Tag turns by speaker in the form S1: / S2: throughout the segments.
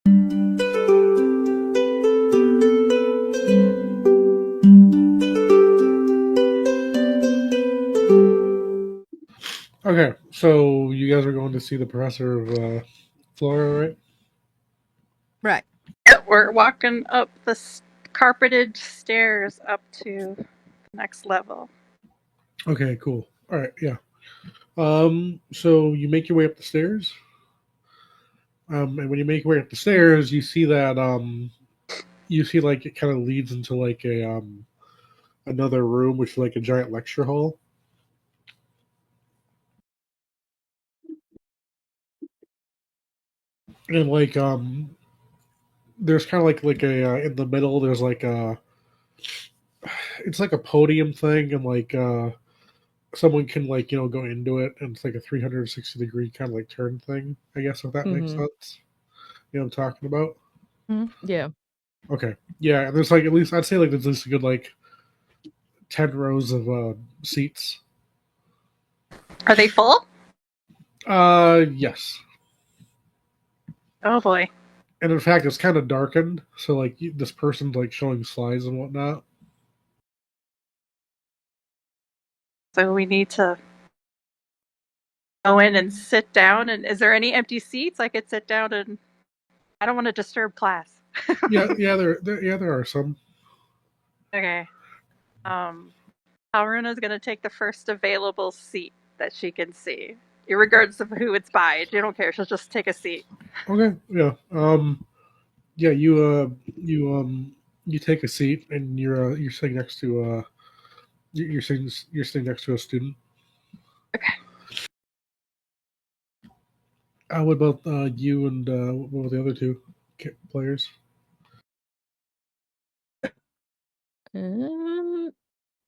S1: Okay, so you guys are going to see the professor of Flora, right?
S2: Right.
S3: Yep, we're walking up the carpeted stairs up to the next level.
S1: Okay, cool. All right, yeah. So you make your way up the stairs, and when you make your way up the stairs, you see that you see like it kind of leads into like a another room, which is like a giant lecture hall, and like there's kind of like a in the middle. There's like a it's like a podium thing, and like someone can like go into it, and it's like a 360-degree kind of like turn thing. I guess if that makes
S4: Mm-hmm.
S1: sense. You know what I'm talking about?
S4: Yeah.
S1: Okay. Yeah, and there's like at least I'd say like there's at least a good like 10 rows of seats.
S3: Are they full?
S1: Yes.
S3: Oh boy.
S1: And in fact, it's kind of darkened, so like this person's like showing slides and whatnot.
S3: So we need to go in and sit down. And is there any empty seats? I could sit down and I don't want to disturb class.
S1: Yeah, there are some.
S3: Okay. Alruna's gonna take the first available seat that she can see, regardless of who it's by. You don't care. She'll just take a seat.
S1: Okay, yeah. Yeah, you take a seat and you're sitting next to you're sitting next to a student.
S3: Okay.
S1: What about you and what were the other two players?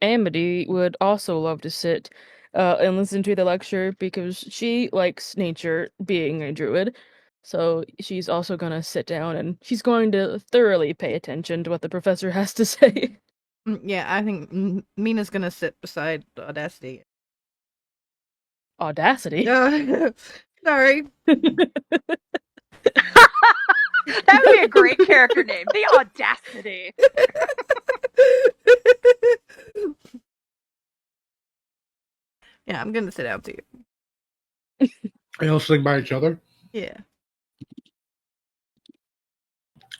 S4: Amity would also love to sit and listen to the lecture because she likes nature, being a druid. So she's also gonna sit down and she's going to thoroughly pay attention to what the professor has to say.
S2: Yeah, I think Mina's gonna sit beside Audacity.
S4: Audacity?
S2: Sorry.
S3: That would be a great character name. The Audacity.
S2: Yeah, I'm gonna sit out too.
S1: Are y'all sitting by each other?
S2: Yeah.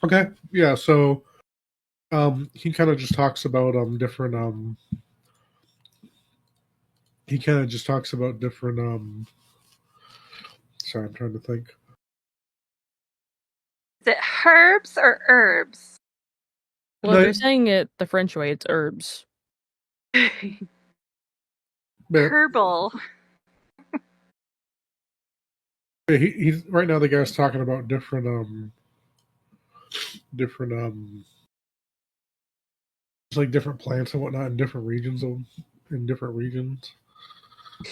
S1: Okay. Yeah. So, he kind of just talks about different he kind of just talks about different sorry, I'm trying to think.
S3: Is it herbs or herbs?
S4: Well, if you're saying it the French way, it's herbs.
S3: Herbal.
S1: He's right now the guy's talking about different it's like different plants and whatnot in different regions in different regions.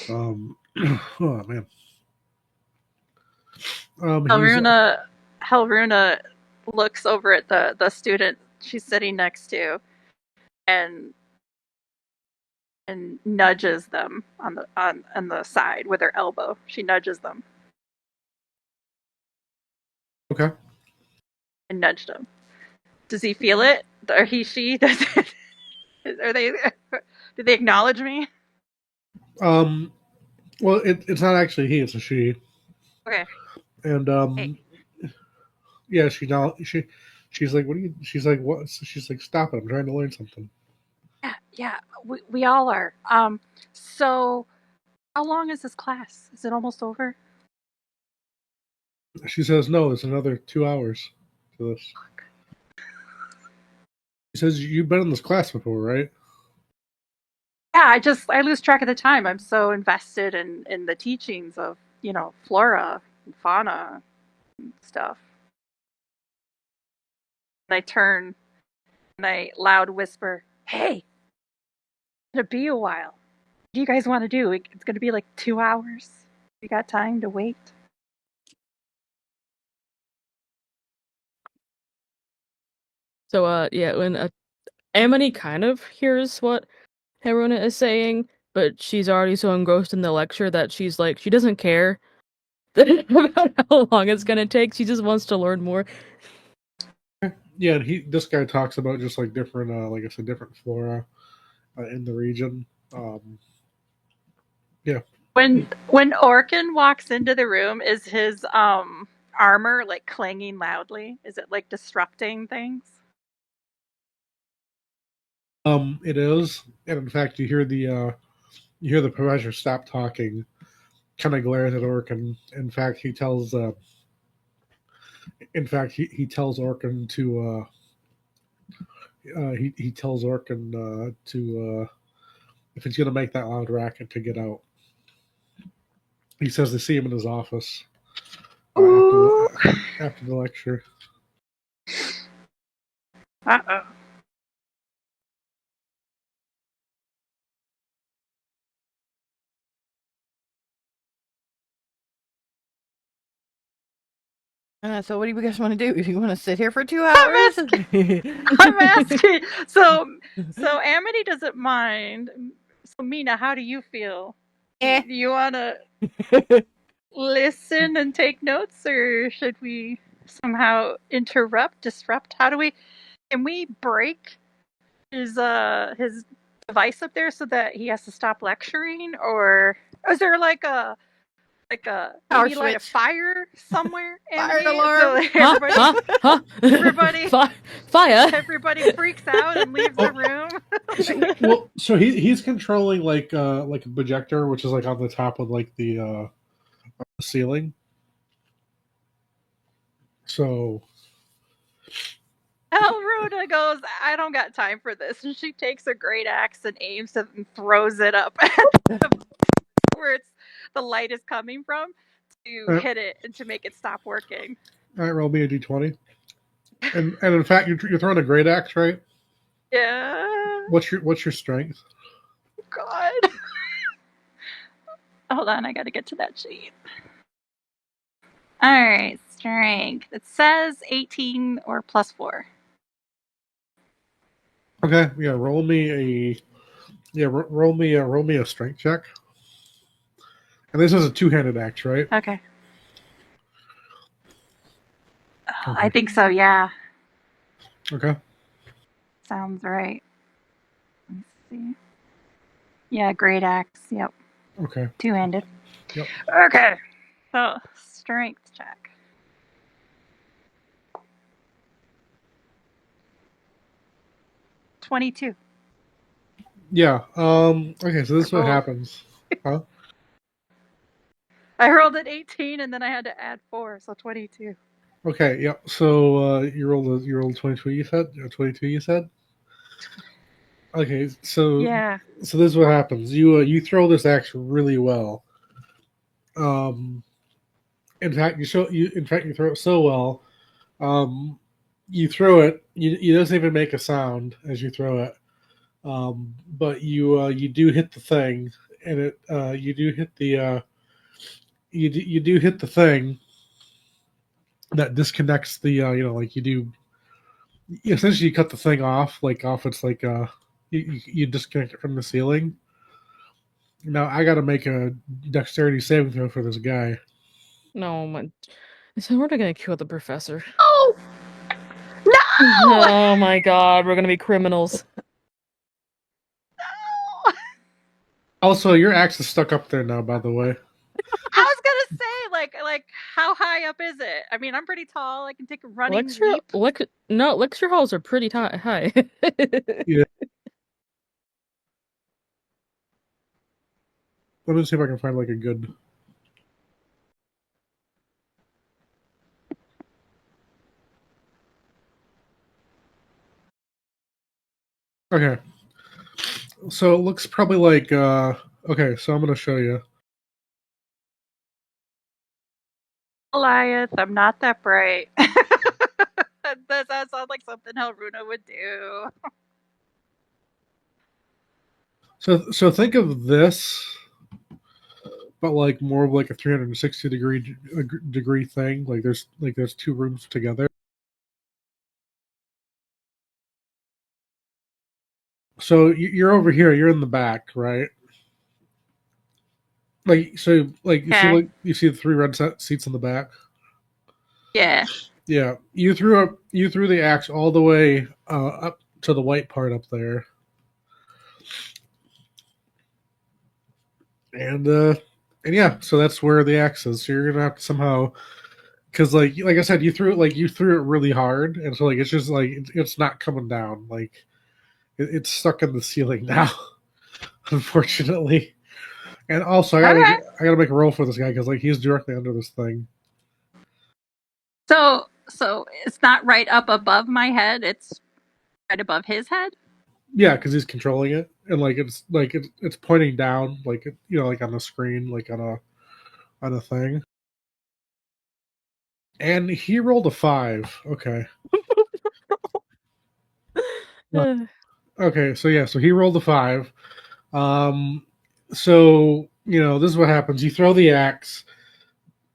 S1: Oh man.
S3: Helruna looks over at the student she's sitting next to and nudges them on the side with her elbow. She nudges them.
S1: Okay.
S3: And nudged him. Does he feel it? Or she? Does it? Are they? Do they acknowledge me?
S1: Well, it's not actually he; it's a she.
S3: Okay.
S1: And
S3: hey.
S1: Yeah, she's like, what do you? She's like, what? She's like, stop it! I'm trying to learn something.
S3: Yeah, we all are. So how long is this class? Is it almost over?
S1: She says, no, it's another 2 hours to this.
S3: Fuck.
S1: She says, you've been in this class before, right?
S3: Yeah, I lose track of the time. I'm so invested in the teachings of, flora and fauna and stuff. And I turn and I loud whisper, hey, it's gonna be a while. What do you guys want to do? It's gonna be like 2 hours. We got time to wait.
S4: So, yeah, when Amity kind of hears what Haruna is saying, but she's already so engrossed in the lecture that she's like, she doesn't care. about how long it's gonna take. She just wants to learn more.
S1: Yeah, and this guy talks about just like different, like I said, different flora in the region. Yeah.
S3: When Orkin walks into the room, is his armor like clanging loudly? Is it like disrupting things?
S1: It is, and in fact, you hear the professor stop talking, kind of glares at Orkin. In fact, he tells Orkin to he tells Orkin to if he's going to make that loud racket to get out. He says they see him in his office
S3: Ooh.
S1: after the lecture.
S3: Uh-oh.
S2: So what do you guys want to do? You want to sit here for 2
S3: I'm
S2: hours?
S3: I'm asking. So Amity doesn't mind. So Mina, how do you feel?
S2: Eh.
S3: Do you want to listen and take notes, or should we somehow disrupt? Can we break his device up there so that he has to stop lecturing, or is there like a
S2: Power
S3: maybe light a
S2: switch.
S3: fire somewhere,
S2: Fire
S3: Amity,
S2: alarm.
S3: so
S4: Huh?
S3: everybody
S4: Fire!
S3: everybody freaks out and leaves the room.
S1: So he's controlling like a projector, which is like on the top of like the ceiling. So
S3: Elruna goes, I don't got time for this, and she takes a great axe and aims it and throws it up at where the light is coming from to
S1: uh,
S3: hit it and to make it stop working.
S1: all right, roll me a d20. And in fact, you're throwing a great axe, right?
S3: Yeah.
S1: What's your strength?
S3: God. Hold on, I gotta get to that sheet. Alright, strength. It says 18 or plus 4.
S1: Okay, yeah. Roll me a strength check. And this is a two-handed axe, right?
S3: Okay.
S1: Okay.
S3: I think so, yeah.
S1: Okay.
S3: Sounds right. Let's see. Yeah, great axe. Yep.
S1: Okay.
S3: Two-handed.
S1: Yep.
S3: Okay. So, strength check. $22.
S1: Yeah. Okay. So this is what
S3: Cool.
S1: happens. Huh?
S3: I rolled an 18 and then I had to add 4, so 22.
S1: Okay. Yep. So you rolled 22. You said 22. You said. Okay.
S3: Yeah.
S1: So this is what happens. You throw this axe really well. Um. In fact, you throw it so well. You throw it. It doesn't even make a sound as you throw it. But you do hit the thing, and you do hit the you do hit the thing that disconnects the like essentially you cut the thing off off its you disconnect it from the ceiling. Now I got to make a dexterity saving throw for this guy.
S4: No, my. So we're not gonna kill the professor.
S3: Oh! No!
S4: Oh my god, we're gonna be criminals.
S3: No!
S1: Also, your axe is stuck up there now. By the way,
S3: I was gonna say, like, how high up is it? I mean, I'm pretty tall. I can take a running leap.
S4: Lecture halls are pretty high.
S1: yeah. Let me see if I can find like a good. Okay, so it looks probably like okay. So I'm gonna show you.
S3: Goliath, I'm not that bright. that sounds like something Helruna would do.
S1: So think of this, but like more of like a 360 degree thing. There's two rooms together. So you're over here. You're in the back, right? Like so, like
S3: Okay.
S1: you see the three red seats in the back.
S3: Yeah.
S1: Yeah, you threw the axe all the way up to the white part up there, and yeah, so that's where the axe is. So you're gonna have to somehow, because like I said, you threw it really hard, and so like it's just like it's not coming down. Like it's stuck in the ceiling now, unfortunately. And also,
S3: Okay.
S1: I gotta make a roll for this guy because like he's directly under this thing.
S3: So it's not right up above my head. It's right above his head.
S1: Yeah, because he's controlling it, and like it's pointing down, like you know, like on the screen, like on a thing. And he rolled a 5. Okay. Okay, so yeah, so he rolled a 5. Um, so you know, this is what happens. You throw the axe.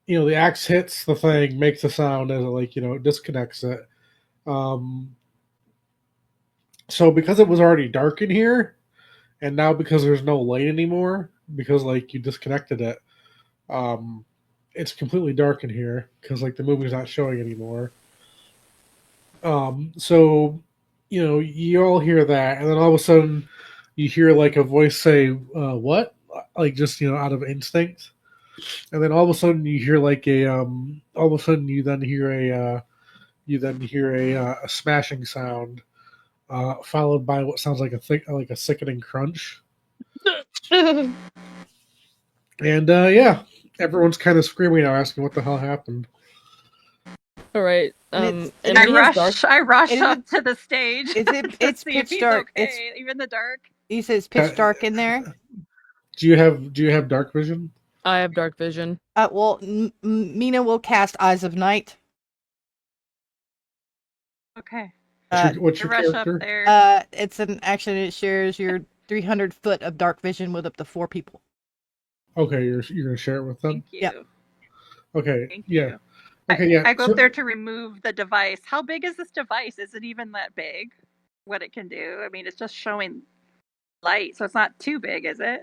S1: You know, the axe hits the thing, makes a sound as it like you know it disconnects it. Um, so because it was already dark in here, and now because there's no light anymore, because like you disconnected it, um, it's completely dark in here because like the movie's not showing anymore. So you know you all hear that, and then all of a sudden you hear like a voice say, "What?" Like just you know out of instinct, and then all of a sudden you hear like all of a sudden you then hear a smashing sound, followed by what sounds like like a sickening crunch, and yeah, everyone's kind of screaming now, asking what the hell happened.
S4: All right.
S2: And
S4: And
S3: I
S4: Mina's dark.
S3: rush
S2: Is
S3: up
S2: it-
S3: to the stage.
S2: It's
S3: See if
S2: pitch
S3: he's
S2: dark.
S3: okay, even in the dark.
S2: You said it's pitch dark in there.
S1: Do you have dark vision?
S4: I have dark vision.
S2: Well, Mina will cast Eyes of Night.
S3: Okay.
S1: What's
S3: I
S1: your
S3: rush up
S1: character?
S3: there.
S2: It's an action. It shares your 300 foot of dark vision with up to 4 people.
S1: Okay, you're gonna share it with them.
S3: Thank you.
S2: Yep.
S1: Okay,
S3: Thank
S1: yeah,
S3: you.
S1: okay, yeah.
S3: I go
S1: So,
S3: up there to remove the device. How big is this device? Is it even that big? What it can do? I mean, it's just showing light, so it's not too big, is it?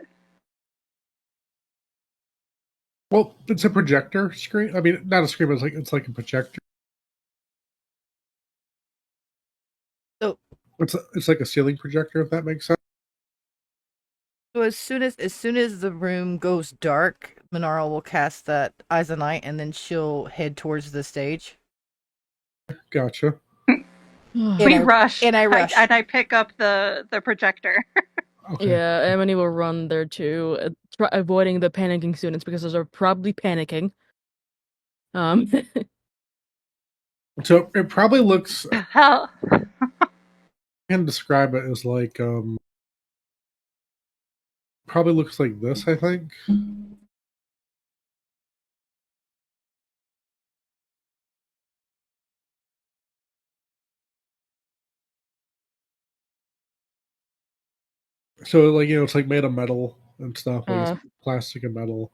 S1: well, it's a projector screen. I mean, not a screen, but it's like a projector.
S2: So,
S1: It's like a ceiling projector, if that makes sense.
S2: so as soon as the room goes dark, Minara will cast that Eyes of Night, and then she'll head towards the stage.
S1: Gotcha.
S3: We rush,
S2: and I rush.
S3: and I pick up the projector.
S1: Okay.
S4: Yeah, Emily will run there too, avoiding the panicking students because those are probably panicking.
S1: So it probably looks.
S3: Hell,
S1: I can describe it as like probably looks like this. I think. So like you know, it's like made of metal and stuff, like it's plastic and metal.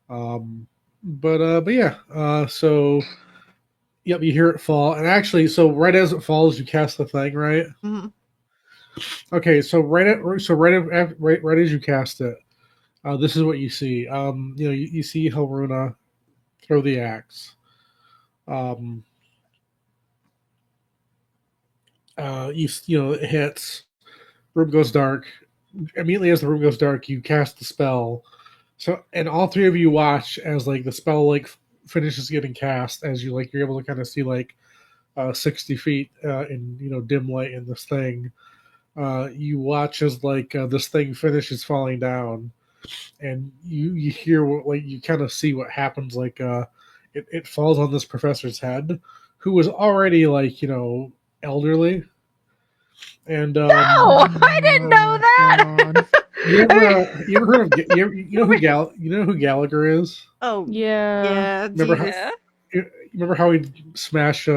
S1: But yeah. So yep, you hear it fall, and actually, so right as it falls, you cast the thing, right?
S2: Mm-hmm.
S1: Okay, so right as you cast it, this is what you see. You know, you see Helruna throw the axe. Um, you know it hits. Room goes dark. Immediately as the room goes dark, you cast the spell. So, and all three of you watch as like the spell like finishes getting cast. As you're able to kind of see like 60 feet in you know dim light in this thing. You watch as like this thing finishes falling down, and you hear what like you kind of see what happens like it falls on this professor's head, who was already like you know elderly, and
S3: no, I didn't know that.
S1: you ever heard of you know who Gallagher is?
S2: Oh
S4: Yeah.
S1: Remember
S2: Jesus.
S1: how you remember how he smashed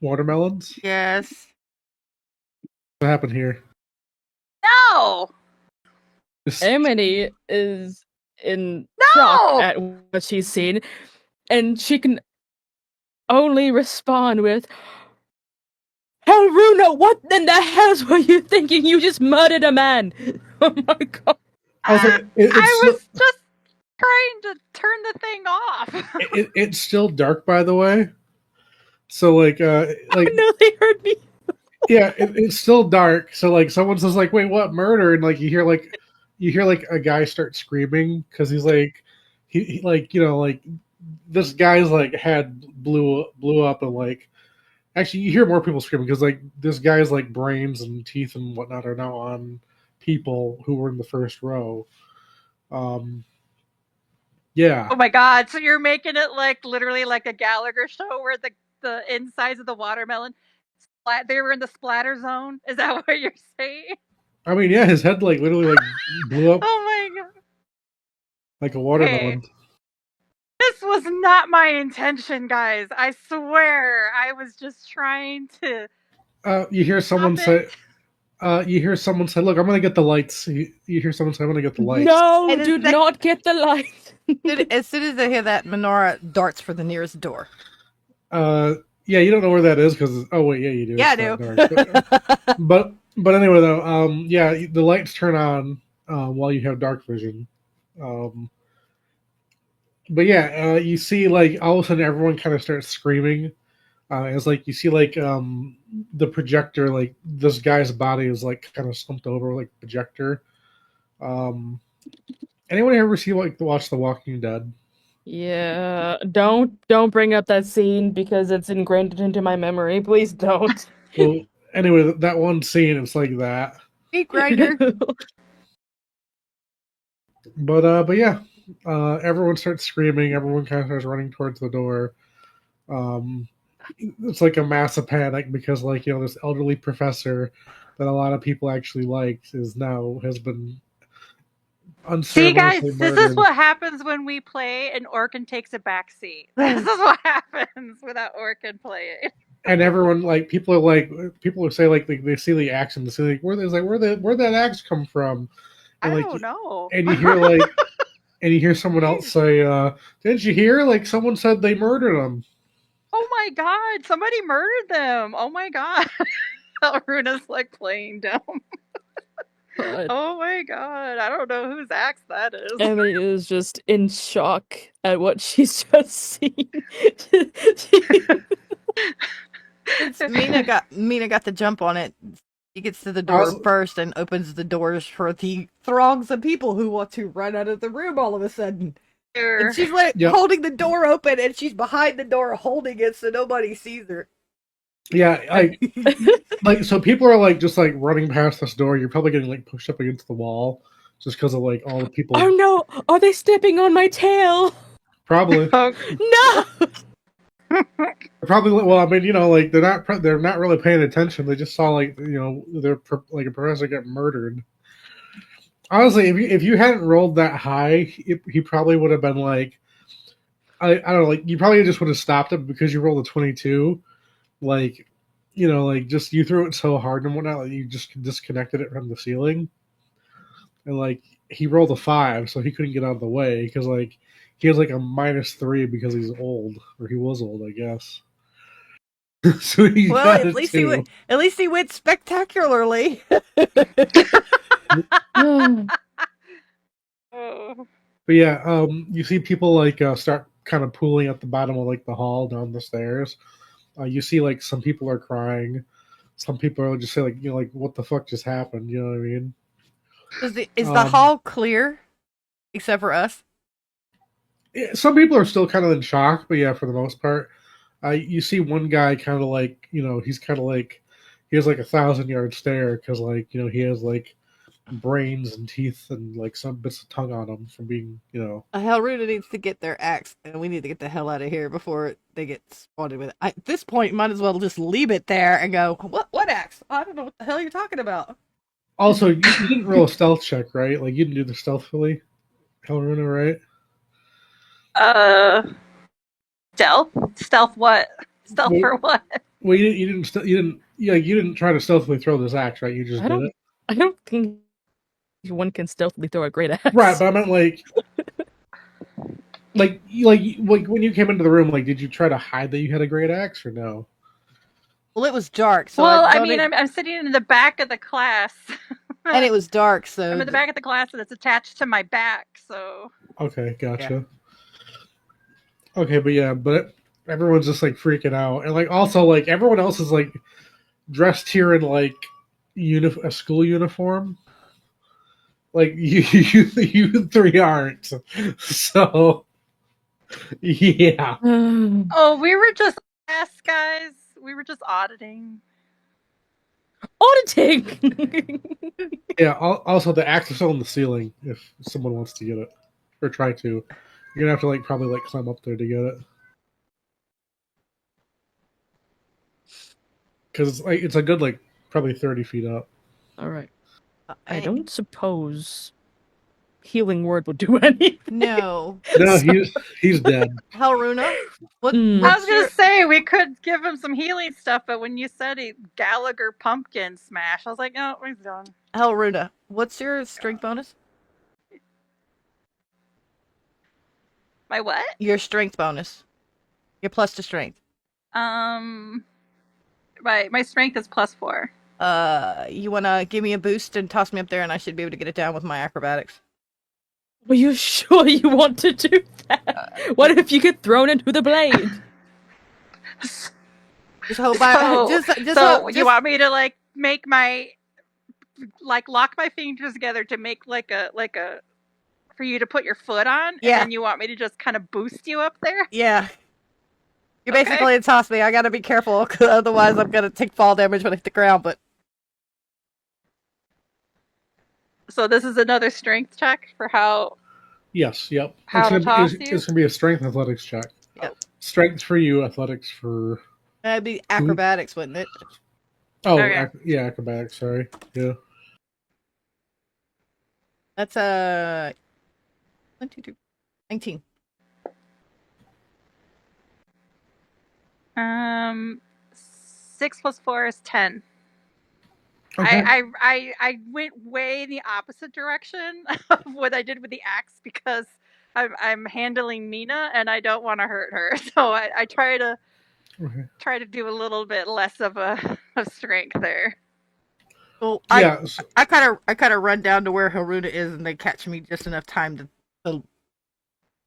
S1: watermelons?
S2: Yes.
S1: What happened here?
S3: No,
S4: Emily is in
S3: No!
S4: shock at what she's seen, and she can only respond with, Helruna, what in the hell were you thinking? You just murdered a man! Oh my god.
S1: I was like,
S3: I was just trying to turn the thing off.
S1: It's still dark, by the way. So like
S4: No, they heard me.
S1: yeah, it's still dark. So like someone says like, "Wait, what murder?" And like you hear like a guy start screaming because he's like he like like this guy's like head blew up and like actually you hear more people screaming because like this guy's like brains and teeth and whatnot are now on people who were in the first row. Um, yeah.
S3: Oh my god! So you're making it like literally like a Gallagher show where the insides of the watermelon, they were in the splatter zone. Is that what you're saying?
S1: I mean, yeah, his head like literally like blew up
S3: Oh my god!
S1: like a
S3: Hey,
S1: watermelon.
S3: this was not my intention, guys. I swear, I was just trying to
S1: You hear someone
S3: stop
S1: say,
S3: it.
S1: you hear someone say, "Look, I'm gonna get the lights." You hear someone say, "I'm gonna get the lights."
S4: No,
S2: And
S4: do not get the light.
S2: As soon as I hear that, Minora darts for the nearest door.
S1: Yeah, you don't know where that is because oh wait, yeah, you do.
S2: Yeah, I
S1: It's
S2: do.
S1: that dark. But anyway though, yeah, the lights turn on while you have dark vision. Um, but yeah, you see like all of a sudden everyone kind of starts screaming. It's like you see like the projector, like this guy's body is like kind of slumped over like projector. Um, anyone ever see like watch The Walking Dead?
S4: Yeah, don't bring up that scene because it's ingrained into my memory. Please don't.
S1: Well, anyway, that one scene it's like that.
S2: Meat grinder.
S1: But yeah, everyone starts screaming. Everyone kind of starts running towards the door. Um, it's like a massive panic because like this elderly professor that a lot of people actually liked is now has been
S3: See, guys,
S1: unceremoniously
S3: this is
S1: murdered.
S3: what happens when we play and Orkin takes a backseat. This is what happens without Orkin playing.
S1: And everyone like people are like people say like they see the axe and they say like where'd that axe come from? And
S3: I
S1: like
S3: don't know.
S1: and you hear like and you hear someone else say, "Didn't you hear? Like someone said they murdered him."
S3: Oh my god, somebody murdered them. Oh my god. Runa's like playing dumb.
S4: But
S3: Oh my god, I don't know whose axe that is.
S4: Emily is just in shock at what she's just seen.
S2: Since Mina got the jump on it, he gets to the door
S1: Also-
S2: first and opens the doors for the throngs of people who want to run out of the room all of a sudden. And she's like
S1: Yep.
S2: holding the door open, and she's behind the door holding it so nobody sees her.
S1: Yeah, like so people are like just like running past this door. You're probably getting like pushed up against the wall just because of like all the people.
S4: Oh no! Are they stepping on my tail?
S1: Probably.
S3: Oh,
S4: No!
S1: Probably. Well, I mean, like they're not really paying attention. They just saw like like a professor get murdered. Honestly, if you hadn't rolled that high, he probably would have been like, I don't know, like you probably just would have stopped him because you rolled a 22. Like, like just you threw it so hard and whatnot, like you just disconnected it from the ceiling, and like he rolled a 5, so he couldn't get out of the way because like he has like a -3 because he's old or he was old, I guess. So he
S2: Well,
S1: got
S2: at
S1: it
S2: least
S1: too.
S2: at least he went spectacularly.
S3: oh.
S1: But yeah, you see people like start kind of pooling at the bottom of like the hall down the stairs. You see like some people are crying, some people are just say like like what the fuck just happened? You know what I mean?
S2: Is the hall clear, except for us?
S1: Yeah, some people are still kind of in shock, but yeah, for the most part, you see one guy kind of like he's kind of like he has like 1,000-yard stare because like he has like brains and teeth and like some bits of tongue on him from being
S2: Hellruna needs to get their axe, and we need to get the hell out of here before they get spotted with it. At this point, might as well just leave it there and go, What axe? I don't know what the hell you're talking about."
S1: Also, you didn't roll a stealth check, right? Like you didn't do the stealthily, Hellrunner, right?
S3: Stealth what? Stealth for what?
S1: Well, you didn't try to stealthily throw this axe, right? You just did it.
S4: I don't think one can stealthily throw a great axe.
S1: Right, but I meant like when you came into the room, like did you try to hide that you had a great axe or no?
S2: Well, it was dark, so
S3: well, I mean, I'm sitting in the back of the class.
S2: and it was dark, so
S3: I'm in the back of the class and it's attached to my back, so
S1: Okay, gotcha. Okay, but everyone's just like freaking out, and like also like everyone else is like dressed here in like a school uniform. Like you three aren't. So yeah.
S3: Oh, we were just guys. We were just auditing.
S4: Auditing.
S1: Yeah. Also, the axe is still on the ceiling. If someone wants to get it or try to, you're gonna have to like probably like climb up there to get it because it's a good like probably 30 feet up.
S4: All right. I don't suppose healing word will do anything.
S2: No.
S1: No,
S4: So-
S1: he's dead.
S2: Helruna, what?
S4: Mm.
S3: I
S2: What's
S3: was gonna
S2: your
S3: say we could give him some healing stuff, but when you said it, Gallagher pumpkin smash, I was like, oh, he's done.
S2: Helruna? What's your strength bonus?
S3: My what?
S2: Your strength bonus. Your plus to strength.
S3: My strength is +4.
S2: You wanna give me a boost and toss me up there, and I should be able to get it down with my acrobatics.
S4: Are you sure you want to do that? What if you get thrown into the blade?
S2: Just hope I
S3: You want me to like make my like lock my fingers together to make like a for you to put your foot on,
S2: Yeah.
S3: and then you want me to just kind of boost you up there?
S2: Yeah. You're
S3: Okay.
S2: basically a toss me. I gotta be careful, cause otherwise I'm gonna take fall damage when I hit the ground. But
S3: So this is another strength check for how
S1: Yes. Yep.
S3: How to toss you?
S1: It's gonna be a strength athletics check.
S2: Yep.
S1: Strength for you, athletics for.
S2: that'd be acrobatics, wouldn't it?
S1: Oh,
S3: Okay.
S1: yeah, acrobatics. Sorry. Yeah.
S2: That's 1, 2, 2, 19.
S3: 6 + 4 is 10.
S1: Okay.
S3: I went way in the opposite direction of what I did with the axe because I'm handling Mina and I don't want to hurt her. So I try to do a little bit less of a strength there.
S2: Well,
S1: Yeah.
S2: I kind of run down to where Haruna is, and they catch me just enough time to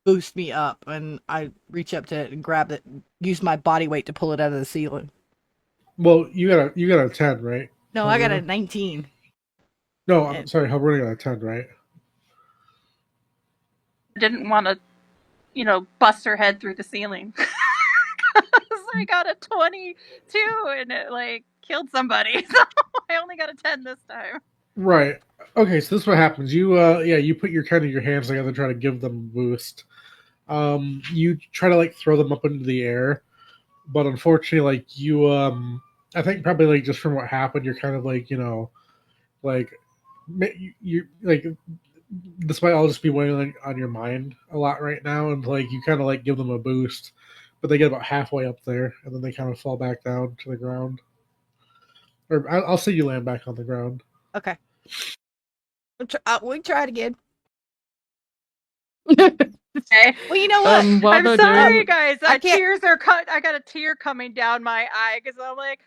S2: boost me up, and I reach up to it and grab it, and use my body weight to pull it out of the ceiling.
S1: Well, you got a 10, right?
S2: No, I got a 19.
S1: No, I'm sorry. Halberna got a 10, right?
S3: I didn't want to, bust her head through the ceiling. I got a 22 and it like killed somebody. So I only got a 10 this time.
S1: Right. Okay, so this is what happens. You put your hands together to try to give them a boost. You try to like throw them up into the air, but unfortunately, like I think probably like just from what happened, you're kind of like like you like this might all just be weighing on your mind a lot right now, and like you kind of like give them a boost, but they get about halfway up there, and then they kind of fall back down to the ground. Or I'll say you land back on the ground.
S2: Okay. We try it again.
S3: Okay.
S2: Well, you know what?
S3: I'm sorry, guys.
S2: I can't-
S3: Tears are cut. I got a tear coming down my eye because I'm like,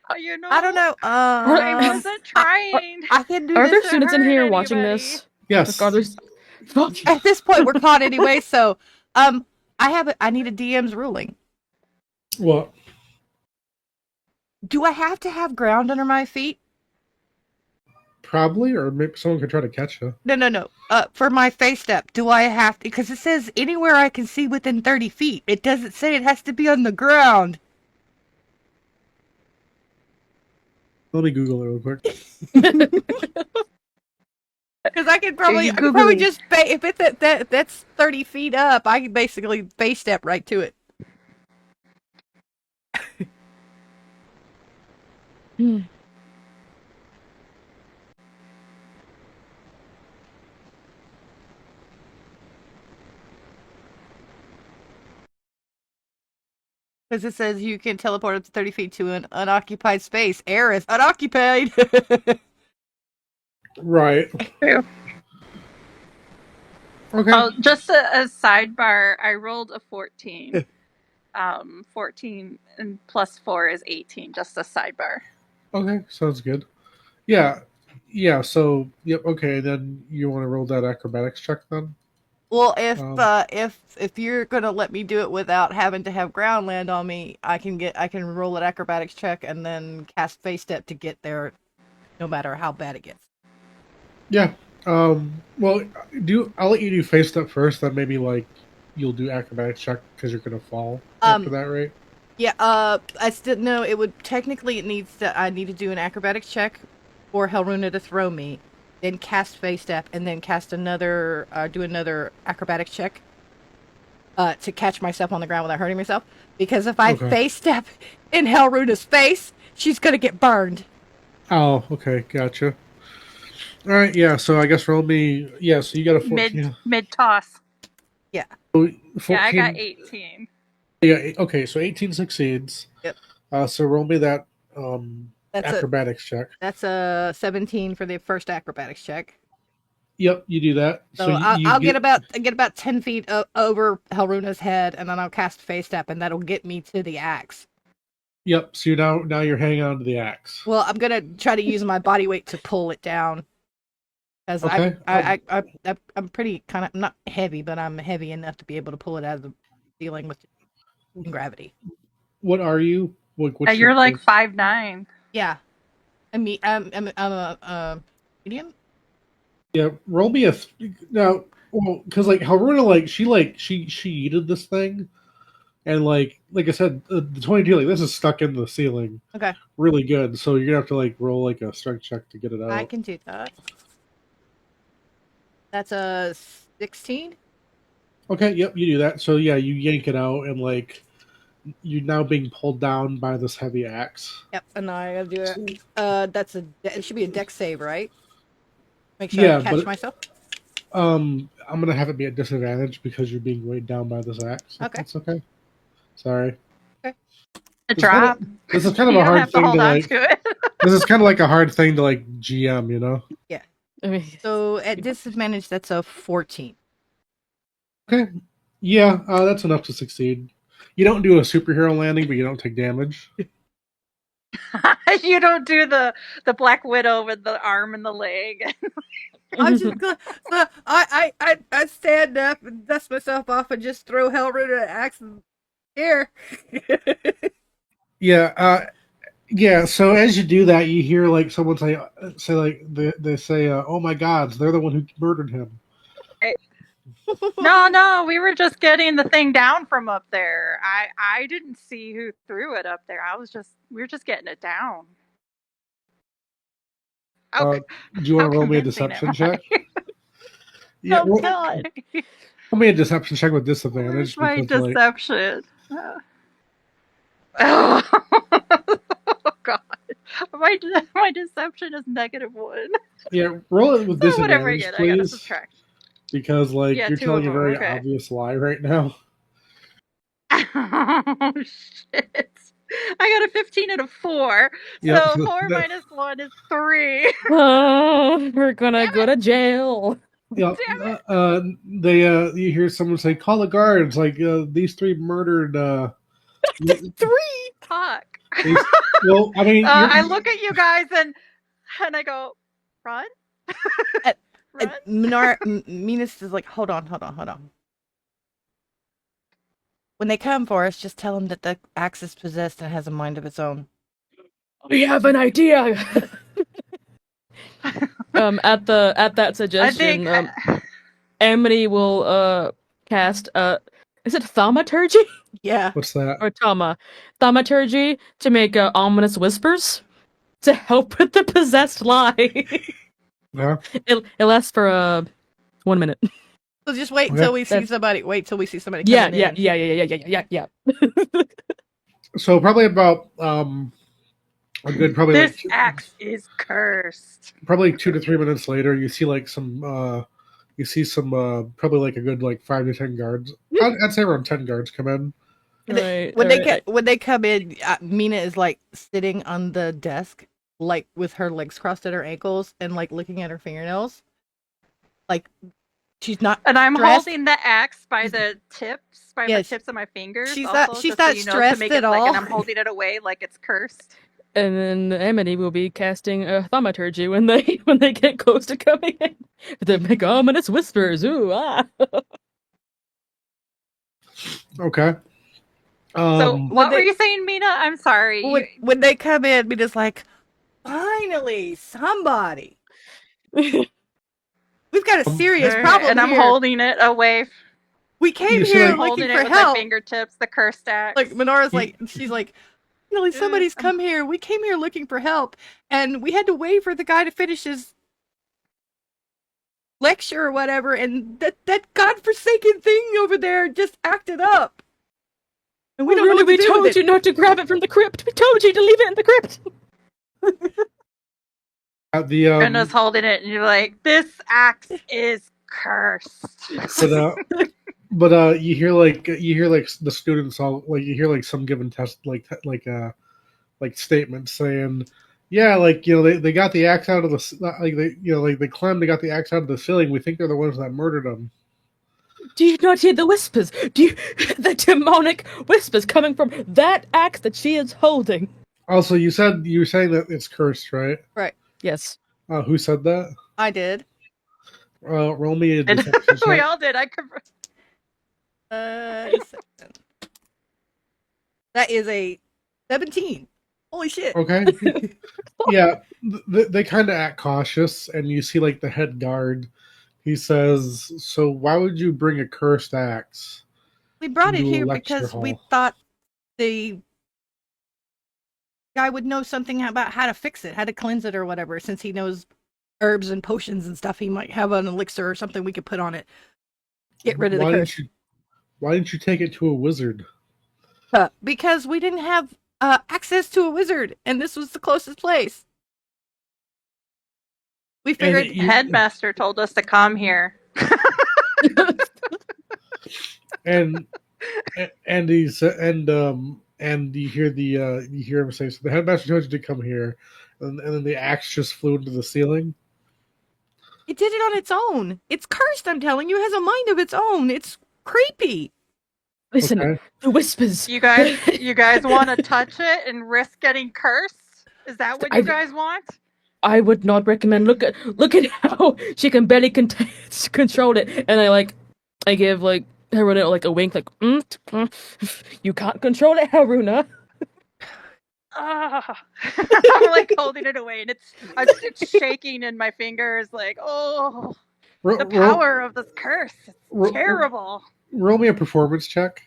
S2: I don't know.
S3: I wasn't trying.
S2: I can do
S4: Are there
S2: this.
S4: students in here
S3: hurt
S4: watching
S3: anybody.
S4: this?
S1: Yes.
S2: At this point, we're caught anyway. So, I need a DM's ruling.
S1: What?
S2: Do I have to have ground under my feet?
S1: Probably, or maybe someone could try to catch you.
S2: No. For my face step, do I have to? Because it says anywhere I can see within 30 feet. It doesn't say it has to be on the ground.
S1: Let me Google it real quick.
S2: Because I could probably just if it's that's 30 feet up, I can basically face step right to it. Because it says you can teleport up to 30 feet to an unoccupied space. Air is unoccupied.
S1: Right.
S3: True.
S1: Okay.
S3: Oh, just a sidebar. I rolled a 14. 14 and +4 is 18. Just a sidebar.
S1: Okay, sounds good. Yeah. So, yep. Okay, then you want to roll that acrobatics check then?
S2: Well,
S1: Um,
S2: if you're gonna let me do it without having to have ground land on me, I can roll an acrobatics check and then cast face step to get there, no matter how bad it gets.
S1: yeah. Well, I'll let you do face step first. Then maybe like you'll do acrobatics check because you're gonna fall after
S2: Um,
S1: that, right?
S2: yeah. I still no. It would technically I need to do an acrobatics check for Helruna to throw me, then cast face step, and then cast another do another acrobatics check to catch myself on the ground without hurting myself. Because if I
S1: Okay.
S2: face step in Helruna's face, she's gonna get burned.
S1: Oh, okay, gotcha. All right, yeah. So I guess roll me. Yeah, so you got a
S3: Mid
S1: 14.
S3: mid toss.
S2: Yeah.
S3: Yeah, I got
S1: 14.
S3: 18.
S1: Yeah. Okay, so 18 succeeds.
S2: Yep.
S1: So roll me that
S2: That's a
S1: acrobatics check.
S2: 17 for the first acrobatics check.
S1: Yep, you do that. So
S2: So
S1: you
S2: I'll
S1: get.
S2: get about 10 feet over Helruna's head, and then I'll cast face step, and that'll get me to the axe.
S1: Yep. So now you're hanging on to the axe.
S2: Well, I'm gonna try to use my body weight to pull it down, because
S1: Okay.
S2: I'm pretty kind of not heavy, but I'm heavy enough to be able to pull it out of the ceiling with gravity.
S1: What are you? What's your
S3: You're like
S1: force?
S3: 5'9".
S2: Yeah, I'm a medium.
S1: Yeah. Roll me a now. Well, because like Haruna, she yeeted this thing, and like I said, the 22, like this is stuck in the ceiling
S2: Okay,
S1: really good. So you're gonna have to like roll like a strength check to get it
S2: I
S1: out.
S2: can do that. That's a 16.
S1: Okay. Yep. You do that. So yeah, you yank it out, and like you're now being pulled down by this heavy axe.
S2: Yep, and I gotta do it. It should be a dex save, right? Make sure I
S1: Yeah,
S2: catch
S1: but
S2: myself.
S1: I'm gonna have it be at disadvantage because you're being weighed down by this axe. If
S2: Okay.
S1: that's okay. Sorry.
S2: Okay.
S3: A
S1: This is kind of
S3: drop.
S1: this is kind of
S3: You
S1: a
S3: don't
S1: hard
S3: have to
S1: thing to
S3: hold on
S1: like.
S3: to it.
S1: This is kind of like a hard thing to like GM, you know.
S2: Yeah.
S4: I mean,
S2: So at disadvantage, that's a 14.
S1: Okay. Yeah, that's enough to succeed. You don't do a superhero landing, but you don't take damage.
S3: You don't do the Black Widow with the arm and the leg.
S2: I'm just gonna. So I stand up and dust myself off and just throw Hellraider an axe here.
S1: Yeah. Yeah. So as you do that, you hear like someone say like they say, "Oh my God, they're the one who murdered him."
S3: No, we were just getting the thing down from up there. I didn't see who threw it up there. We were just getting it down.
S1: Uh,
S3: Okay,
S1: do you want
S3: how
S1: to roll me a
S3: convincing am
S1: deception check?
S3: I?
S1: Yeah,
S4: oh God.
S1: roll me a deception check with
S3: Where's
S1: disadvantage
S3: my
S1: because like
S3: deception? Oh, oh God, my deception is -1.
S1: yeah, roll it with
S3: So whatever I
S1: disadvantage,
S3: get, I gotta
S1: please,
S3: subtract.
S1: because like
S3: Yeah,
S1: you're
S3: two of
S1: telling a
S3: them.
S1: very
S3: Okay.
S1: obvious lie right now.
S3: Oh shit! I got a 15 and a 4.
S1: Yep.
S3: So 4 minus 1 is 3.
S4: Oh, we're gonna
S3: Damn
S4: go
S3: it!
S4: to jail.
S1: Yep.
S3: Damn
S1: They you hear someone say, "Call the guards!" Like these three murdered.
S4: Three.
S3: it! Fuck.
S1: These. Well, I mean, you're.
S3: I look at you guys and I go, run, run.
S2: Minas is like, hold on. When they come for us, just tell them that the axe is possessed and has a mind of its own.
S4: We have an idea. At that
S3: I
S4: suggestion,
S3: think
S4: Amity will cast is it thaumaturgy
S2: Yeah.
S1: What's that?
S4: or thaumaturgy to make ominous whispers to help with the possessed lie.
S1: Yeah.
S4: It lasts for 1 minute.
S2: So just wait
S1: Okay.
S2: until we see somebody. Wait till we see somebody
S4: Yeah,
S2: coming
S4: yeah,
S2: in.
S4: yeah.
S1: So probably about a good probably
S3: this
S1: like
S3: axe is cursed.
S1: probably 2 to 3 minutes later, you see like some probably like a good like 5 to 10 guards. I'd say around 10 guards come in.
S4: Right.
S2: When they come in, Mina is like sitting on the desk, like with her legs crossed at her ankles and like looking at her fingernails. Like she's not.
S3: And I'm
S2: stressed.
S3: holding the axe by the tips,
S2: Yeah,
S3: tips of my fingers.
S2: she's
S3: also,
S2: not. She's
S3: just so
S2: not
S3: you know, to
S2: stressed
S3: make
S2: at
S3: it like,
S2: all.
S3: and I'm holding it away like it's cursed.
S4: And then Amity will be casting thaumaturgy when they get close to coming in. They make ominous whispers. Ooh, ah.
S1: Okay.
S3: So
S1: Um,
S3: what were you saying, Mina? I'm sorry.
S2: When they come in, we just like, finally, somebody. We've got a serious problem
S3: And I'm
S2: here.
S3: holding it away.
S2: We came
S1: You see,
S2: here
S1: like-
S2: looking
S3: Holding
S2: for
S3: it with my
S2: help.
S3: fingertips, the curse stacks.
S2: Like Minora's
S1: You-
S2: like, she's like, finally, somebody's come here. We came here looking for help, and we had to wait for the guy to finish his lecture or whatever, and that godforsaken thing over there just acted up. And we don't know what to
S4: we
S2: do
S4: told
S2: with
S4: you
S2: it.
S4: not to grab it from the crypt. We told you to leave it in the crypt.
S1: the
S3: Brenna's holding it, and you're like, "This axe is cursed."
S1: but you hear like the students all like you hear like some given test like statements saying, yeah, like they got the axe out of the like they claim they got the axe out of the ceiling. We think they're the ones that murdered him.
S4: Do you not hear the whispers? Do you the demonic whispers coming from that axe that she is holding?
S1: Also, you were saying that it's cursed, right?
S2: Right.
S4: Yes.
S1: Who said that?
S2: I did.
S1: Roll me a deception
S3: We
S1: check.
S3: all did. I could.
S2: Deception. That is a 17. Holy shit.
S1: Okay. Yeah, they kind of act cautious, and you see like the head guard. He says, "So why would you bring a cursed axe?"
S2: We brought it
S1: into a
S2: here
S1: lecture
S2: because we
S1: hall?
S2: thought the guy would know something about how to fix it, how to cleanse it or whatever, since he knows herbs and potions and stuff. He might have an elixir or something we could put on it. Get rid of the curse.
S1: Why didn't you take it to a wizard?
S2: Because we didn't have access to a wizard, and this was the closest place. We figured
S3: Headmaster told us to come here.
S1: and he's and you hear him say, "So the headmaster told you to come here," and then the axe just flew into the ceiling.
S2: it did it on its own. It's cursed, I'm telling you. It has a mind of its own. It's creepy.
S4: Listen,
S1: Okay.
S4: the whispers.
S3: You guys want to touch it and risk getting cursed? Is that what you guys want?
S4: I would not recommend. Look at how she can barely control it, and I give like Haruna like a wink, like you can't control it, Haruna.
S3: I'm like holding it away, and it's shaking in my fingers, like the power of this curse. It's terrible.
S1: Roll me a performance check.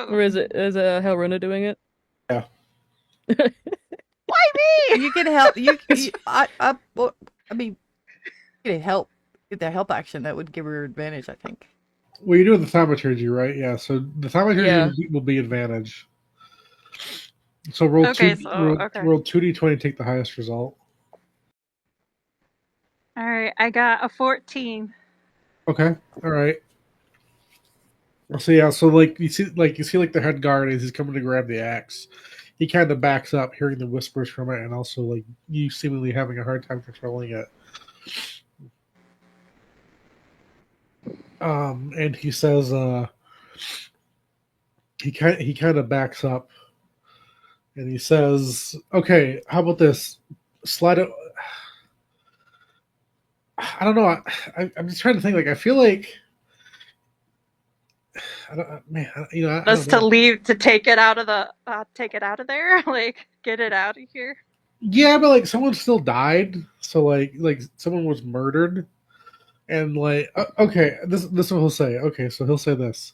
S4: Or is it Haruna doing it?
S1: Yeah.
S3: Why me?
S2: You can help. I mean, you can help. Get the help action that would give her advantage, I think.
S1: Well, you're doing the thaumaturgy, right? Yeah. So the thaumaturgy
S4: Yeah.
S1: will be advantage. So roll
S3: Okay,
S1: roll 2d20, take the highest result.
S3: All right, I got a 14.
S1: Okay. All right. So yeah, so like you see like the head guard as he's coming to grab the axe. He kind of backs up, hearing the whispers from it, and also like you seemingly having a hard time controlling it. And he says, he kind of backs up, and he says, "Okay, how about this? Slide it." I don't know. I'm just trying to think. Like, I feel like, I don't, man, I
S3: Just
S1: don't
S3: to
S1: know.
S3: leave, to take it out of there, like get it out of here.
S1: Yeah, but like someone still died, so like someone was murdered, and like okay, this is what he'll say. Okay, so he'll say this.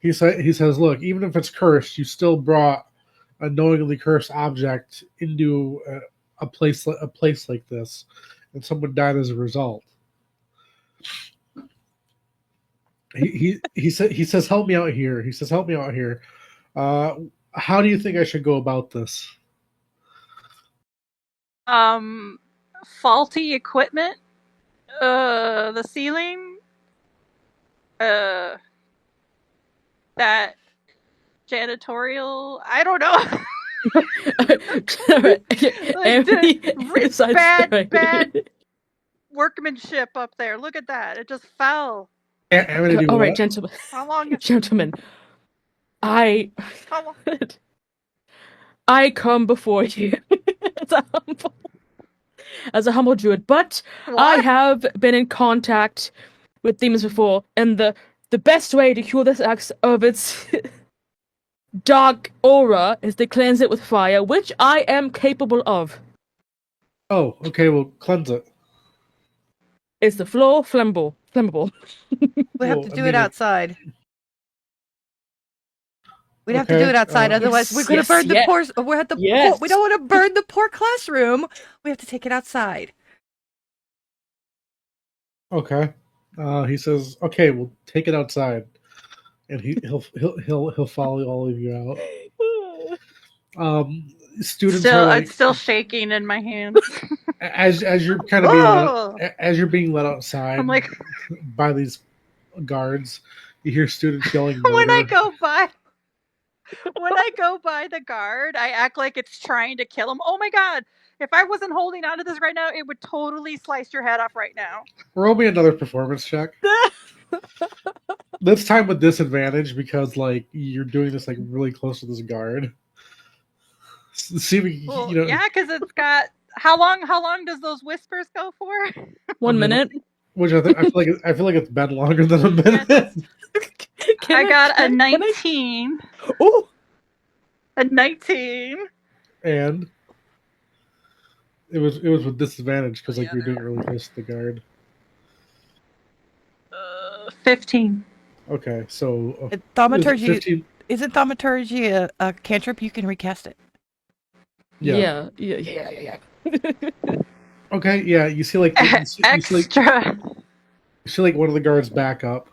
S1: He says, look, even if it's cursed, you still brought a knowingly cursed object into a place like this, and someone died as a result. He says, help me out here. He says, help me out here. How do you think I should go about this?
S3: Faulty equipment. The ceiling. That janitorial. I don't know. Bad workmanship up there. Look at that. It just fell.
S4: All right, gentlemen.
S3: How long?
S4: Gentlemen, I
S3: How-
S4: I come before you as a humble druid, but I
S3: What?
S4: have been in contact with demons before, and the best way to cure this axe of its dark aura is to cleanse it with fire, which I am capable of.
S1: Oh, okay. Well, cleanse it.
S4: Is the floor flammable? Flammable.
S2: We have
S1: Well,
S2: to
S1: I
S2: do it
S1: mean,
S2: outside. We'd have to do
S1: okay.
S2: it outside, otherwise we're
S4: Yes,
S2: gonna
S4: yes,
S2: burn the
S4: yes,
S2: poor. We have to. We
S4: yes.
S2: don't want to burn the poor classroom. We have to take it outside.
S1: Okay. He says, "Okay, we'll take it outside," and he'll follow all of you out. Students are
S3: It's
S1: like,
S3: still shaking in my hands.
S1: as you're kind of being
S3: Oh,
S1: as you're being let
S3: I'm
S1: outside
S3: like,
S1: by these guards, you hear students yelling
S3: when I
S1: murder.
S3: go by, the guard, I act like it's trying to kill him. Oh my god! If I wasn't holding onto this right now, it would totally slice your head off right now.
S1: Roll me another performance check. This time with disadvantage because like you're doing this like really close to this guard. See if
S3: Well,
S1: you know
S3: yeah, because it's got how long? How long does those whispers go for?
S4: 1 minute.
S1: which I feel like it's been longer than a
S3: Yeah,
S1: minute.
S3: I got a
S4: Can I?
S3: 19.
S4: Oh,
S3: A 19.
S1: And it was with disadvantage because like you're doing it really close to the guard.
S3: 15.
S1: Okay, so is it
S2: Thaumaturgy
S1: 15?
S2: isn't thaumaturgy a cantrip? You can recast it.
S1: Yeah.
S4: yeah.
S1: Okay, yeah. You see like
S3: Extra.
S1: you see like one of the guards back up,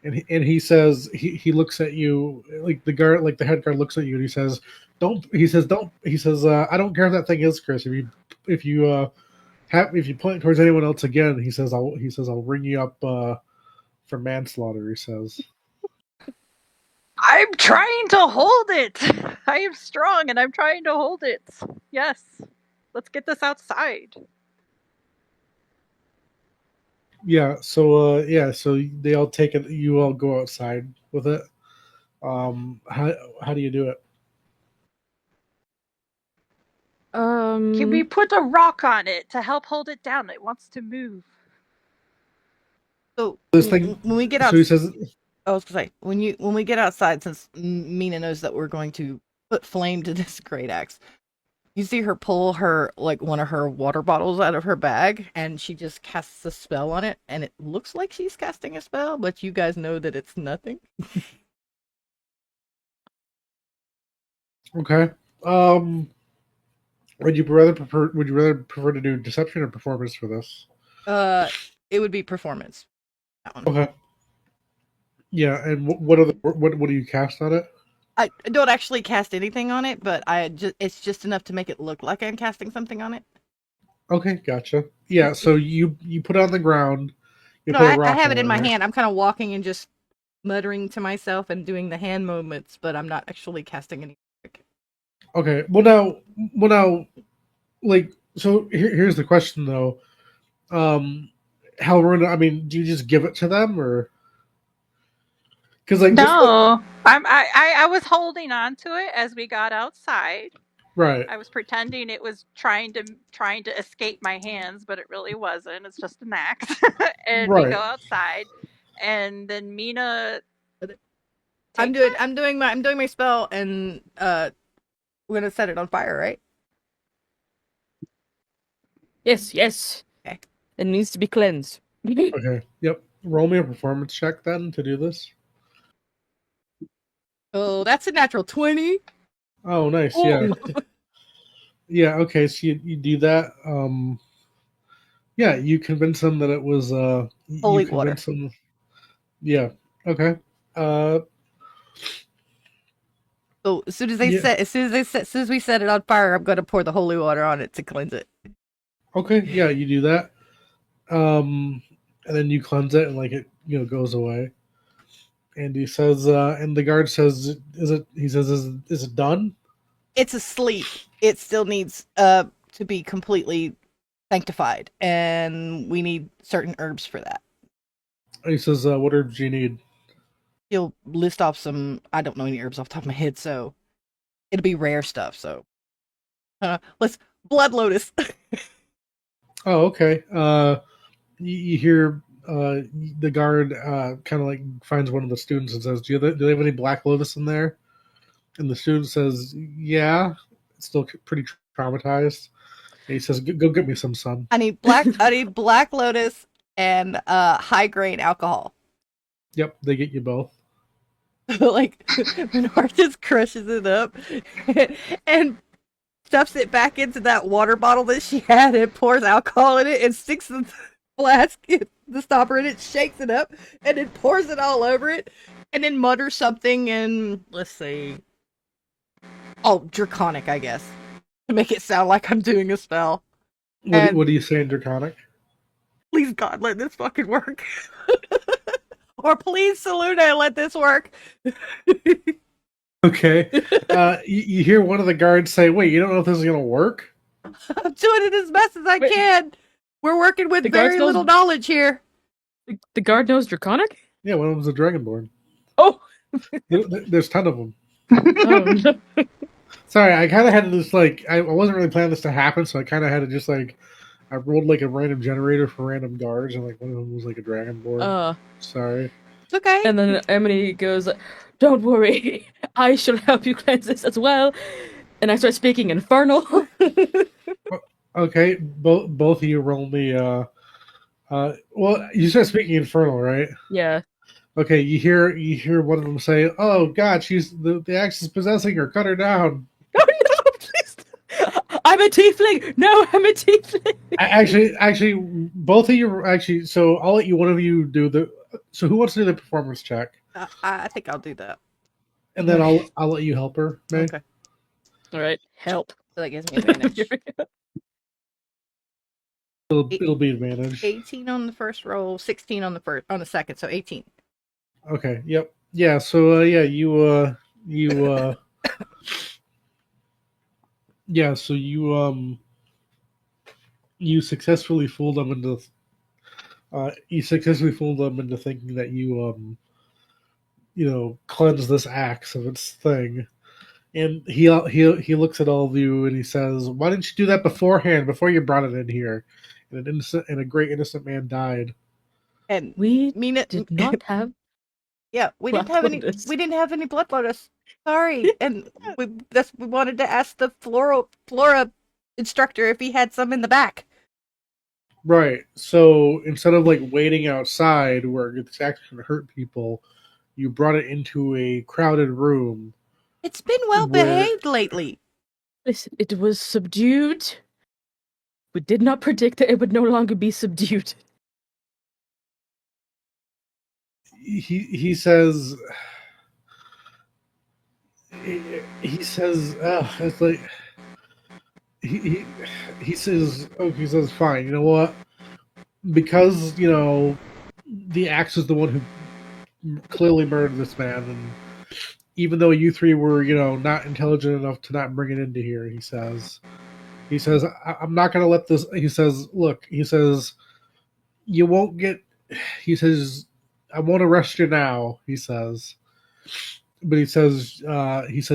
S1: and he says he looks at you like the head guard looks at you and he says I don't care if that thing is Chris if you if you point towards anyone else again I'll ring you up for manslaughter. He says.
S3: I'm trying to hold it. I am strong and I'm trying to hold it. Yes. Let's get this outside.
S1: So they all take it. You all go outside with it. How do you do it?
S3: Can we put a rock on it to help hold it down? It wants to move.
S2: So
S1: This thing.
S2: when we get
S1: So
S2: out,
S1: he says,
S2: I was gonna say when we get outside, since Mina knows that we're going to put flame to this great axe. You see her pull her like one of her water bottles out of her bag, and she just casts a spell on it, and it looks like she's casting a spell, but you guys know that it's nothing.
S1: okay. Would you rather prefer to do deception or performance for this?
S2: It would be performance. That one.
S1: Okay. Yeah, and what do you cast on it?
S2: I don't actually cast anything on it, but it's just enough to make it look like I'm casting something on it.
S1: Okay, gotcha. Yeah, so you put it on the ground. You
S2: No,
S1: put a
S2: I
S1: rock
S2: have it in
S1: over
S2: my
S1: it.
S2: hand. I'm kind of walking and just muttering to myself and doing the hand movements, but I'm not actually casting any.
S1: Okay. Well now, like so. Here's the question though. How I mean, do you just give it to them or? Because like this,
S3: No. I was holding on to it as we got outside.
S1: right,
S3: I was pretending it was trying to escape my hands, but it really wasn't. It's just an axe. And we
S1: right.
S3: go outside, and then Mina
S2: I'm
S3: takes
S2: doing
S3: it.
S2: I'm doing my spell, and we're gonna set it on fire, right?
S4: Yes.
S2: Okay.
S4: It needs to be cleansed.
S1: Okay. Yep. Roll me a performance check then to do this.
S2: Oh, that's a natural 20.
S1: Oh, nice. Yeah.
S4: Oh,
S1: Yeah. Okay. So you do that. Yeah. You convince them that it was. You
S2: Holy water.
S1: convince them. Yeah. Okay. Uh.
S2: So as soon as
S1: Yeah.
S2: as soon as we set it on fire, I'm gonna pour the holy water on it to cleanse it.
S1: Okay. Yeah. You do that. And then you cleanse it, and like it, goes away. And he says, and the guard says, "Is it?" He says, "Is it done?"
S2: It's asleep. It still needs to be completely sanctified, and we need certain herbs for that.
S1: And he says, "What herbs do you need?"
S2: he'll list off some. I don't know any herbs off the top of my head, so it'll be rare stuff. So let's blood lotus.
S1: Oh, okay. You hear the guard kind of like finds one of the students and says, do they have any black lotus in there?" And the student says, "Yeah." It's still pretty traumatized. And he says, "Go get me some, son."
S2: I need black lotus and high grain alcohol.
S1: Yep, they get you both.
S2: Like Menard just crushes it up and stuffs it back into that water bottle that she had and pours alcohol in it and sticks the flask, the stopper in it, shakes it up, and then pours it all over it, and then mutters something and let's see. Oh, draconic, I guess. To make it sound like I'm doing a spell.
S1: What do you say in Draconic?
S2: Please God, let this fucking work. Or please, Saluna, let this work.
S1: Okay. You hear one of the guards say, "Wait, you don't know if this is going to work?"
S2: I'm doing it as best as I
S4: Wait.
S2: can. We're working with
S4: The guards
S2: very
S4: knows-
S2: little knowledge here.
S4: The guard knows Draconic?
S1: Yeah, one of them's a Dragonborn.
S4: Oh!
S1: There's a ton of them.
S4: Oh, no.
S1: Sorry, I kind of had to just like I wasn't really planning this to happen, so I kind of had to just like I rolled like a random generator for random guards, and like one of them was like a Dragonborn. Sorry.
S2: It's okay.
S4: And then Emily goes, "Don't worry, I shall help you cleanse this as well." And I start speaking Infernal.
S1: Okay, both of you roll me. Well, you start speaking Infernal, right?
S4: Yeah.
S1: Okay, you hear one of them say, "Oh God, she's the axe is possessing her. Cut her down."
S4: Oh no, please! I'm a tiefling! No, I'm a tiefling!
S1: Actually, both of you actually. So I'll let you. One of you do the. So who wants to do the performance check?
S2: I think I'll do that.
S1: And then I'll let you help her. May?
S2: Okay.
S4: Alright, help.
S2: So that gives me advantage.
S1: It'll be advantage.
S2: 18 on the first roll, 16 on the second, so 18.
S1: Okay. Yep. Yeah. So yeah, you yeah. So you successfully fooled them into thinking that cleanse this axe of its thing. And he looks at all of you and he says, "Why didn't you do that beforehand? Before you brought it in here?" And a great innocent man died.
S2: And
S4: We
S2: mean it.
S4: did not have.
S2: Yeah, we
S4: Blood
S2: didn't have any.
S4: lotus.
S2: We didn't have any blood lotus. Sorry, and we wanted to ask the flora instructor if he had some in the back.
S1: Right. So instead of like waiting outside where it's actually going to hurt people, you brought it into a crowded room.
S2: It's been well behaved lately.
S4: Listen, it was subdued. We did not predict that it would no longer be subdued.
S1: He says it's like he says, "Oh, he says, fine. You know what? Because the axe is the one who clearly murdered this man, and even though you three were not intelligent enough to not bring it into here," he says, "I'm not going to let this." He says, "Look," he says, "you won't get." He says, "I won't arrest you now." He says, but he says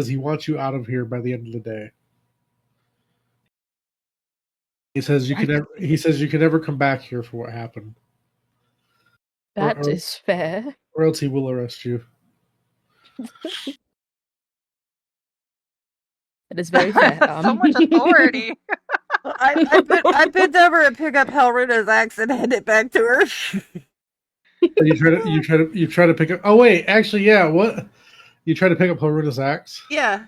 S1: he wants you out of here by the end of the day. He says you can never come back here for what happened.
S4: That is fair.
S1: Or else he will arrest you.
S4: That is very fair.
S3: So much authority.
S2: I bent over and pick up Helruna's axe and hand it back to her.
S1: And you try to pick up. Oh wait, actually, yeah. What you try to pick up Haruna's axe?
S2: Yeah,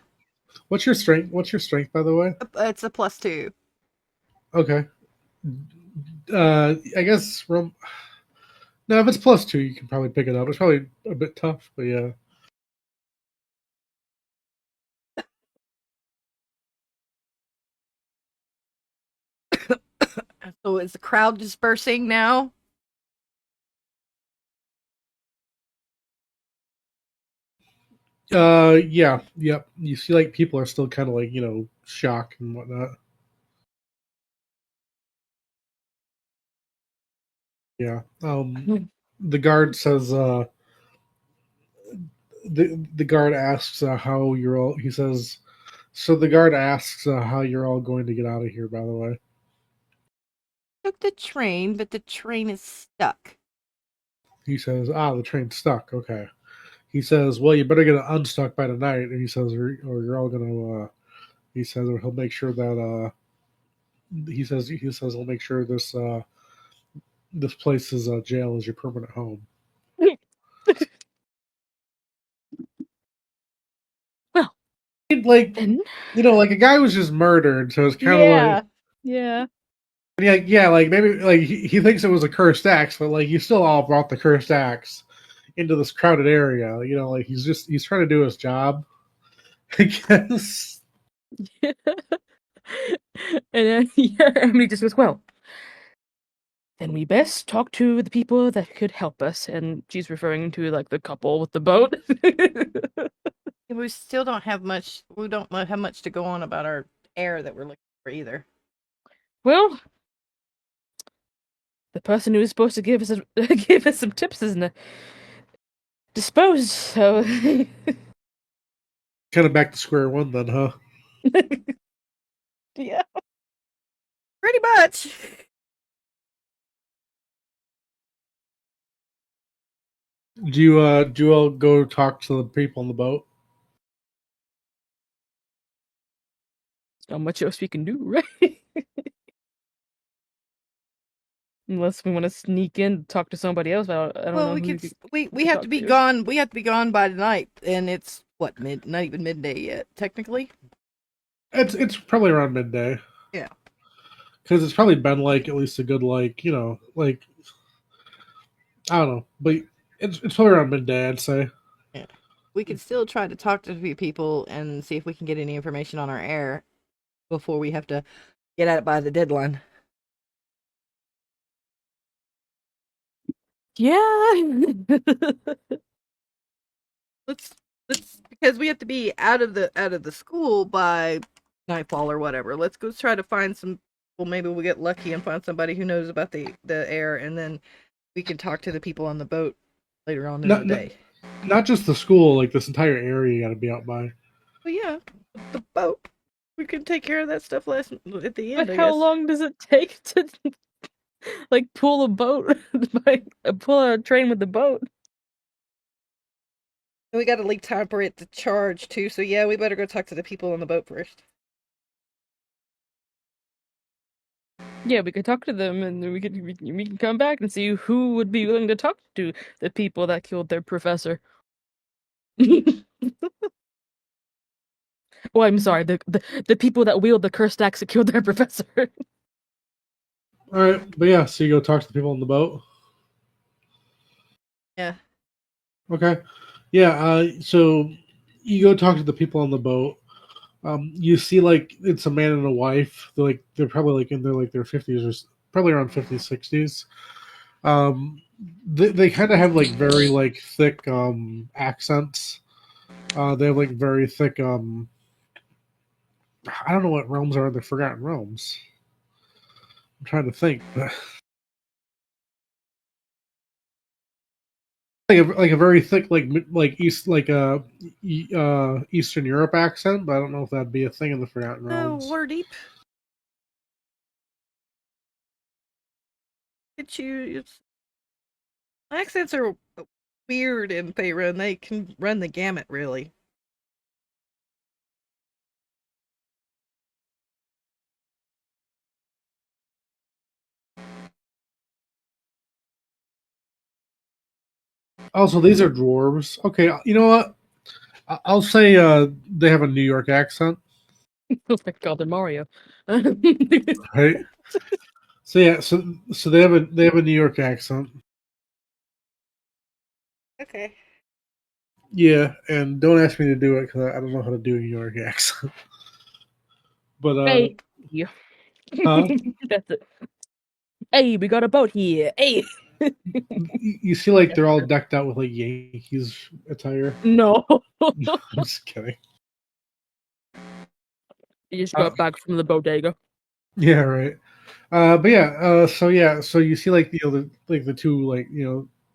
S1: What's your strength? What's your strength, by the way?
S2: it's a +2.
S1: Okay. I guess from no, if it's +2, you can probably pick it up. It's probably a bit tough, but yeah.
S2: So is the crowd dispersing now?
S1: Yeah, yep. You see, like people are still kind of like shocked and whatnot. Yeah. The guard says, the guard asks how you're all. He says, so the guard asks how you're all going to get out of here. By the way,
S2: Took the train, but the train is stuck.
S1: he says, the train's stuck. Okay. He says, well, you better get it unstuck by tonight. And he says, or you're all gonna. He says, or he'll make sure that. He says he'll make sure this place's jail is your permanent home.
S4: Well,
S1: Like,
S4: then.
S1: like a guy was just murdered, so it's kind of like,
S4: Yeah.
S1: yeah, like maybe like he thinks it was a cursed axe, but like you still all brought the cursed axe into this crowded area. Like he's trying to do his job, I guess.
S4: And then Emily just goes, well, then we best talk to the people that could help us. And she's referring to like the couple with the boat.
S2: We still don't have much. We don't have much to go on about our heir that we're looking for either.
S4: Well, the person who was supposed to give us give us some tips isn't disposed, so
S1: Kind of back to square one then, huh?
S4: yeah.
S2: Pretty much.
S1: Do you all go talk to the people on the boat?
S4: Not much else we can do, right? Unless we want to sneak in and talk to somebody else. I don't
S2: Well,
S4: know
S2: we
S4: who
S2: could. We
S4: could
S2: have to
S4: talk
S2: be
S4: to.
S2: gone. We have to be gone by tonight, and it's what not even midday yet, technically.
S1: It's probably around midday.
S2: Yeah.
S1: Because it's probably been like at least a good like I don't know, but it's probably around midday, I'd say.
S2: Yeah. We could still try to talk to a few people and see if we can get any information on our heir before we have to get at it by the deadline.
S4: Yeah.
S2: Let's because we have to be out of the school by nightfall or whatever. Let's go try to find some. Well, maybe we'll get lucky and find somebody who knows about the heir, and then we can talk to the people on the boat later on in the
S1: Not not,
S2: day.
S1: not just the school, like this entire area you got to be out by.
S2: But yeah, the boat. We can take care of that stuff at the end.
S4: But
S2: I
S4: how
S2: guess.
S4: long does it take to like pull a boat? Like pull a train with the boat?
S2: We got to leave time for it to charge too. So yeah, we better go talk to the people on the boat first.
S4: Yeah, we could talk to them, and then we can come back and see who would be willing to talk to the people that killed their professor. Oh, I'm sorry, the people that wield the cursed axe that killed their professor.
S1: All right, but yeah, so you go talk to the people on the boat.
S2: Yeah.
S1: Okay, yeah. So you go talk to the people on the boat. You see, like it's a man and a wife. They're probably like in their 50s or probably around 50s, 60s. Um, they kind of have like very like thick accents. They have like very thick I don't know what realms are the Forgotten Realms. I'm trying to think. Like a very thick like east Eastern Europe accent, but I don't know if that'd be a thing in the Forgotten
S2: Oh,
S1: Realms.
S2: we're deep. It's accents are weird in Faerun. They can run the gamut, really.
S1: Also, these are dwarves. Okay, you know what? I'll say they have a New York accent,
S4: Oh my god, and Mario.
S1: right? So yeah, so they have a New York accent.
S2: Okay.
S1: Yeah, and don't ask me to do it because I don't know how to do a New York accent. But
S4: Hey, yeah.
S1: huh?
S4: That's it. Hey, we got a boat here. Hey.
S1: You see, like they're all decked out with like Yankees attire.
S4: No.
S1: I'm just kidding.
S4: You just
S1: Uh,
S4: got back from the bodega.
S1: yeah, right. But yeah, so you see like the two like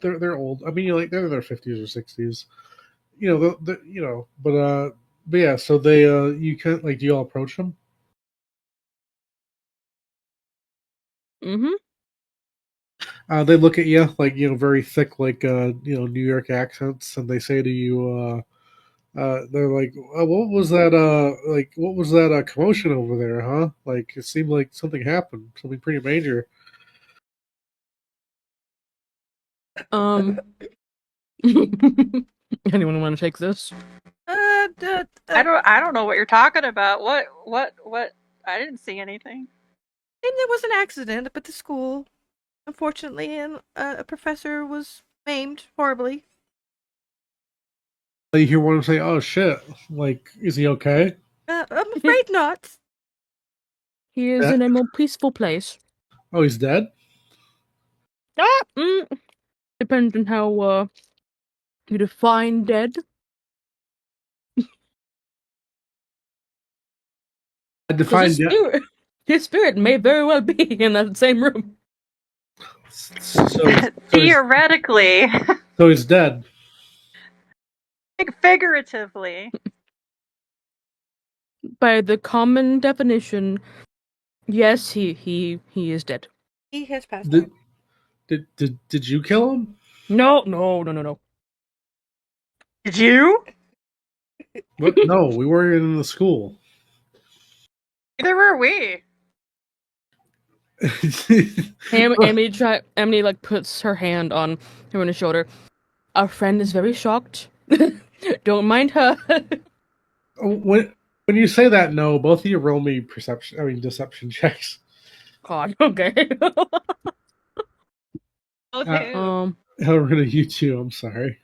S1: they're old. I mean, like they're in their 50s or 60s. but yeah. So they you can like do you all approach them?
S4: Mm-hmm.
S1: They look at you like very thick like New York accents, and they say to you, they're like, "What was that? What was that commotion over there? Huh? Like it seemed like something happened, something pretty major."
S4: Um. Anyone want to take this?
S3: I don't know what you're talking about. What? I didn't see anything.
S2: And there was an accident up at the school, unfortunately, and a professor was maimed horribly.
S1: You hear one of them say, "Oh shit! Like, is he okay?"
S2: I'm afraid not.
S4: He is
S1: Yeah.
S4: in a more peaceful place.
S1: Oh, he's dead.
S4: Ah, depends on how you define dead.
S1: I
S4: Because
S1: defined dead.
S4: his spirit may very well be in that same room.
S1: So
S3: Theoretically,
S1: he's dead.
S3: figuratively.
S4: By the common definition, yes, he is dead.
S2: He has passed on.
S1: Did did you kill him?
S4: No, no, no, no, no.
S3: Did you?
S1: What? No, we weren't in the school.
S3: Neither were we.
S4: Emily like puts her hand on her shoulder. Our friend is very shocked. Don't mind her.
S1: when you say that, no, both of you roll me deception checks.
S4: God, okay.
S3: Both
S1: Uh,
S3: who?
S4: um,
S1: I'll rid of you too. I'm sorry.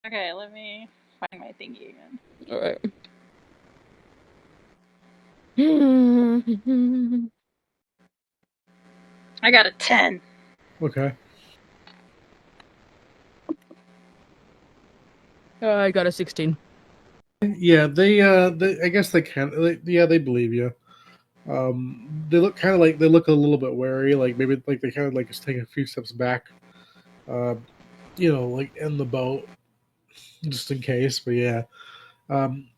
S3: Okay, let me find my thingy again.
S4: all right.
S3: I got a 10.
S1: Okay.
S4: I got a 16.
S1: Yeah, they I guess they can. Yeah, they believe you. They look kind of like they look a little bit wary, like maybe like they kind of like just take a few steps back, uh, like in the boat just in case. But yeah, um,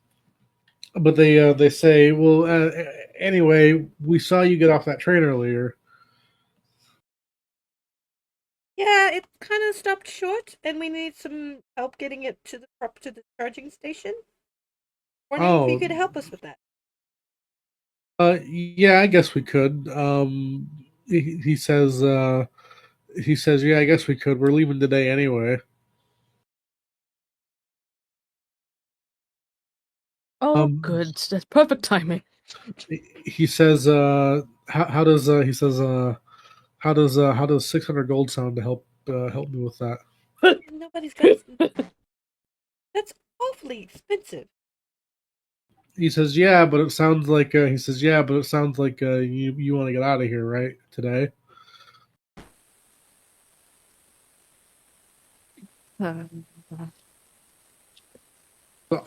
S1: but they say, well, anyway, we saw you get off that train earlier.
S2: Yeah, it kind of stopped short, and we need some help getting it to the charging station. Wondering if you
S1: Oh,
S2: could help us with that.
S1: yeah, I guess we could. He says, yeah, I guess we could. We're leaving today anyway.
S4: Oh,
S1: Um,
S4: good. That's perfect timing.
S1: he says, how does he says how does 600 gold sound to help me with that?
S2: Nobody's got. That's awfully expensive.
S1: He says, yeah, but it sounds like you want to get out of here, right? Today.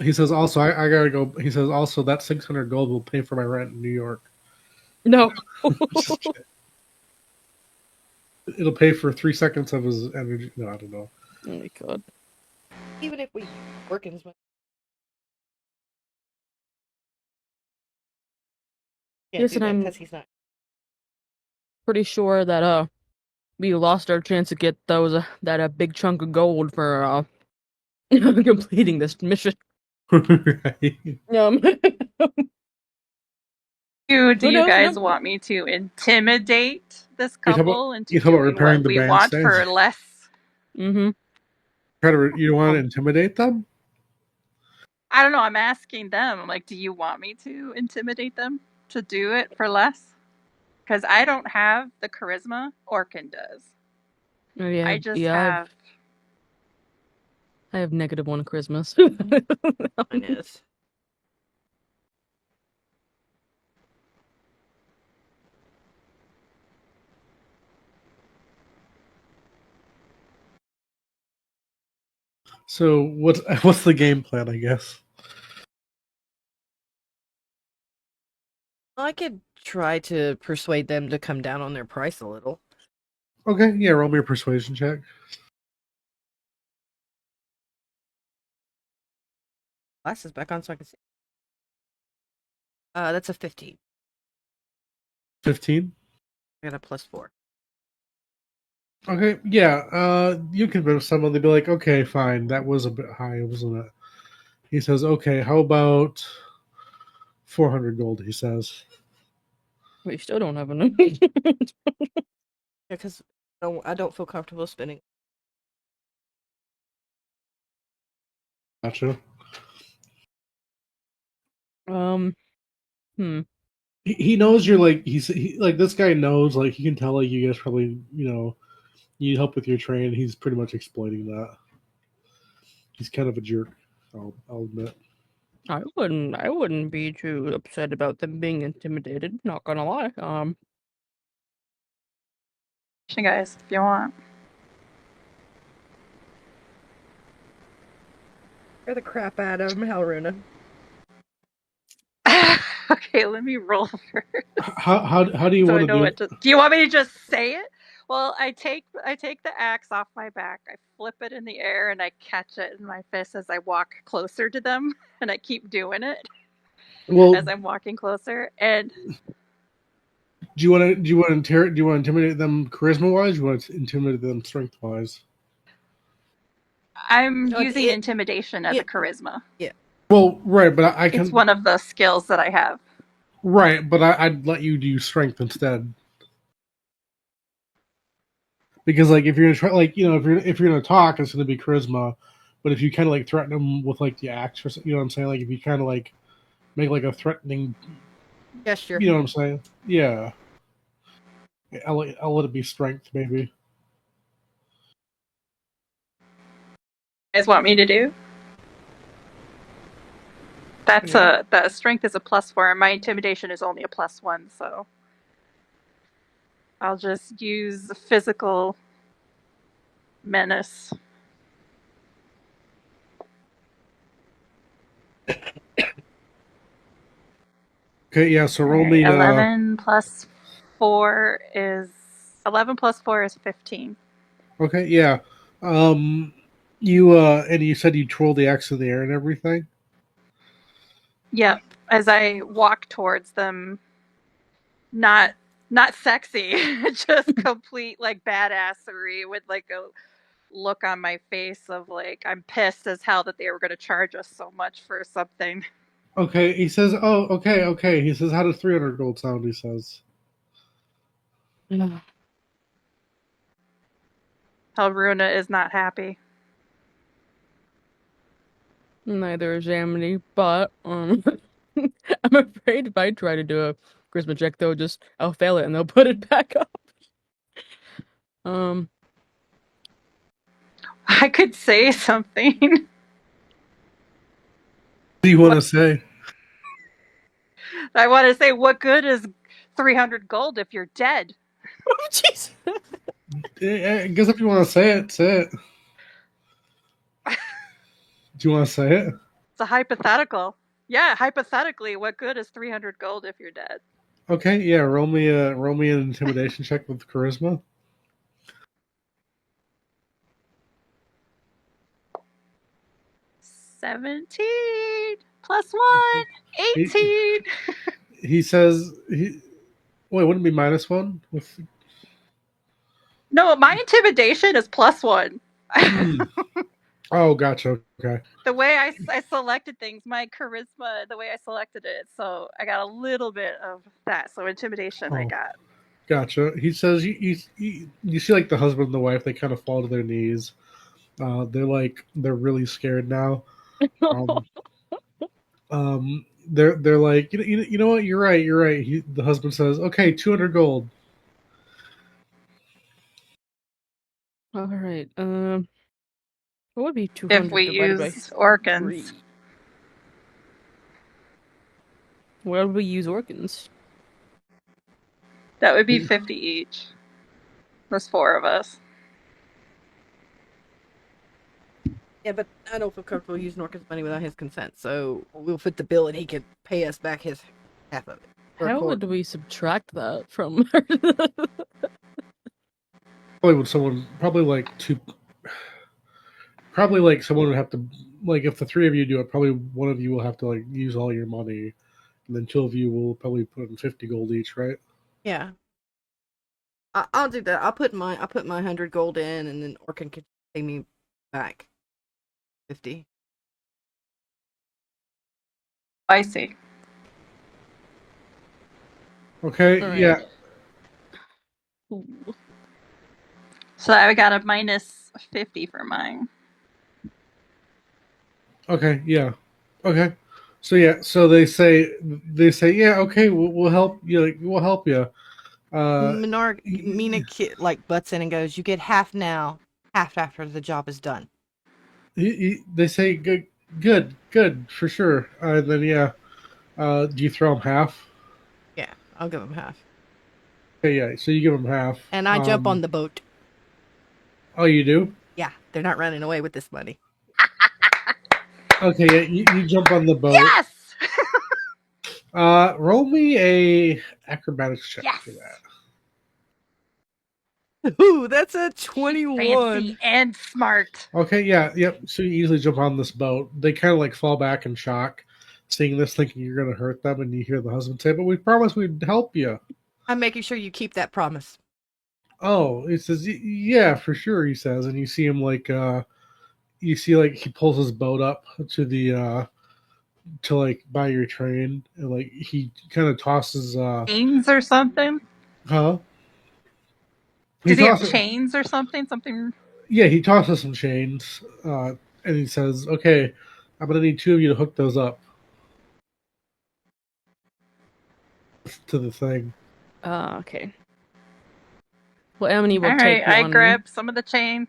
S1: He says also, I gotta go. He says also that 600 gold will pay for my rent in New York.
S4: No.
S1: It'll pay for 3 seconds of his energy. No, I don't know.
S4: Oh my god.
S2: Even if we work as much, can't
S4: Yes,
S2: do
S4: and
S2: that
S4: I'm
S2: because he's not.
S4: pretty sure that we lost our chance to get that big chunk of gold for completing this mission.
S1: Right.
S4: Um,
S3: Do
S4: who
S3: you
S4: knows?
S3: guys
S4: No.
S3: want me to intimidate this
S1: You talk about
S3: couple into
S1: you talk about
S3: doing
S1: repairing
S3: what
S1: the
S3: we want
S1: bandstands.
S3: for less?
S4: Mm-hmm.
S1: You want to
S4: Um,
S1: intimidate them?
S3: I don't know. I'm asking them. I'm like, do you want me to intimidate them to do it for less? Because I don't have the charisma Orkin does.
S4: oh, yeah,
S3: I just
S4: yeah.
S3: have.
S4: I have -1 Christmas.
S2: Mine is.
S1: So what's the game plan? I guess.
S2: I could try to persuade them to come down on their price a little.
S1: Okay, yeah. Roll me a persuasion check.
S2: glasses back on so I can see. That's a 15.
S1: 15.
S2: I got a +4.
S1: Okay, yeah. You convince someone, they'd be like, okay, fine, that was a bit high, wasn't it? He says, okay, how about 400 gold? He says.
S4: We still don't have enough.
S2: Because I don't feel comfortable spending.
S1: Gotcha.
S4: Hmm.
S1: He knows you're like like this guy knows, like he can tell like you guys probably need help with your train. He's pretty much exploiting that. He's kind of a jerk. I'll admit.
S4: I wouldn't be too upset about them being intimidated, not gonna lie.
S3: Guys, if you want.
S2: Scare the crap out of him, Helruna.
S3: Okay, let me roll first.
S1: How do you
S3: So
S1: want
S3: I
S1: to
S3: know
S1: do
S3: what
S1: it?
S3: to. Do you want me to just say it? Well, I take the axe off my back. I flip it in the air and I catch it in my fist as I walk closer to them, and I keep doing it
S1: Well,
S3: as I'm walking closer. And
S1: do you want to intimidate them charisma wise? Do you want to intimidate them strength wise?
S3: I'm
S2: Oh,
S3: using intimidation as a charisma.
S2: Yeah.
S1: Well, right, but I
S3: It's
S1: can
S3: one of the skills that I have.
S1: right, but I'd let you do strength instead. Because like if you're gonna try, like if you're gonna talk, it's gonna be charisma. But if you kind of like threaten them with like the axe, or you know what I'm saying, like if you kind of like make like a threatening,
S2: Gesture.
S1: you know what I'm saying? Yeah, I'll let it be strength, maybe.
S3: You guys want me to do? That's
S2: Yeah.
S3: that strength is a +4, and my intimidation is only a +1, so I'll just use physical menace.
S1: Okay, yeah. So roll
S3: Alright,
S1: me.
S3: 11 plus 4 is 15.
S1: Okay, yeah. You and you said you troll the axe in the air and everything.
S3: Yep. As I walk towards them, not sexy, just complete like badassery with like a look on my face of like I'm pissed as hell that they were going to charge us so much for something.
S1: Okay, he says, "Oh, okay, okay." He says, "How does 300 gold sound?" He says.
S3: Helruna is not happy.
S4: Neither is Amity, but I'm afraid if I try to do a charisma check, I'll fail it and they'll put it back up. Um,
S3: I could say something.
S1: What do you want to say?
S3: I want to say, what good is 300 gold if you're dead?
S4: jeez.
S1: I guess if you want to say it, say it. Do you want to say it?
S3: It's a hypothetical. Yeah, hypothetically, what good is 300 gold if you're dead?
S1: Okay, yeah. Roll me an intimidation check with charisma.
S3: 17 plus 1,
S1: He
S3: 18.
S1: he says he. Wait, wouldn't it be -1 with?
S3: No, my intimidation is +1.
S1: Hmm. Oh, gotcha. Okay.
S3: The way I selected things, my charisma, the way I selected it, so I got a little bit of that. So intimidation, I
S1: Oh,
S3: got.
S1: gotcha. He says you see like the husband and the wife, they kind of fall to their knees. They're really scared now. Um, they're like you know what, you're right, you're right. The husband says, okay, 200 gold.
S4: All right. What would be
S3: If
S4: 200
S3: we
S4: divided by
S3: use organs,
S4: 3? Where would we use organs?
S3: that would be 50 each. There's 4 of us.
S2: Yeah, but I don't feel comfortable using Orca's money without his consent, so we'll fit the bill and he can pay us back his half of it.
S4: How would we subtract that from?
S1: Probably would someone probably like someone would have to like if the three of you do it, probably one of you will have to like use all your money, and then two of you will probably put in 50 gold each, right?
S2: Yeah, I'll do that. I'll put my 100 gold in, and then Orkin can pay me back 50.
S3: I see.
S1: Okay,
S4: All
S1: yeah,
S4: right. Ooh.
S3: So I got a minus 50 for mine.
S1: okay, yeah, okay. So yeah, so they say yeah, okay, we'll help you. Like, we'll help you.
S2: Mina like butts in and goes, "You get half now, half after the job is done."
S1: they say good, good for sure. Then yeah, do you throw them half?
S2: Yeah, I'll give him half,
S1: Okay, yeah. So you give them half.
S2: and I jump on the boat.
S1: Oh, you do?
S2: Yeah, they're not running away with this money.
S1: Okay, yeah. You jump on the boat.
S3: Yes!
S1: Roll me a acrobatics check
S3: Yes!
S1: for that.
S2: Ooh, that's a 21.
S3: Fancy and smart.
S1: Okay, yeah, yep. So you easily jump on this boat. They kind of like fall back in shock, seeing this, thinking you're going to hurt them, and you hear the husband say, "But we promised we'd help you."
S2: I'm making sure you keep that promise.
S1: Oh, he says, "Yeah, for sure." He says, and you see him like, you see like he pulls his boat up to the to like by your train, and like he kind of tosses,
S3: Chains or something?
S1: huh? He
S3: Does he have
S1: tosses,
S3: chains or something? Something.
S1: yeah, he tosses some chains, and he says, "Okay, I'm gonna need two of you to hook those up to the thing."
S4: Okay. Well, Emily will take
S3: Alright, I
S4: one.
S3: grab some of the chain.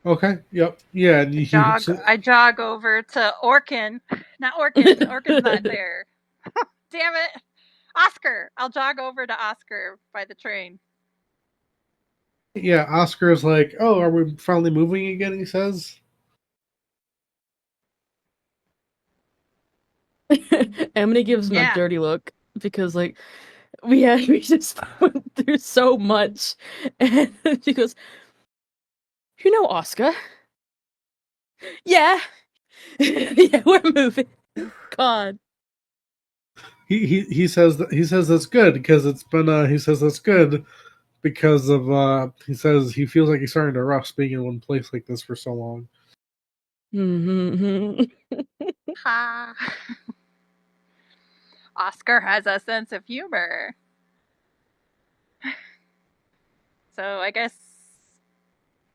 S1: Okay. Yep. Yeah. And he hooks it.
S3: I jog over to Orkin. Not Orkin. Orkin's not there. Damn it. Oscar. I'll jog over to Oscar by the train.
S1: Yeah. Oscar is like, "Oh, are we finally moving again?" He says.
S4: Emily gives him a
S3: Yeah.
S4: dirty look because, like, we just went through so much, and she goes, "You know, Oscar? Yeah, yeah, we're moving." God.
S1: He says that's good because it's been. He says that's good because of. He says he feels like he's starting to rust being in one place like this for so long.
S4: Mm-hmm.
S3: Ha. Oscar has a sense of humor. So I guess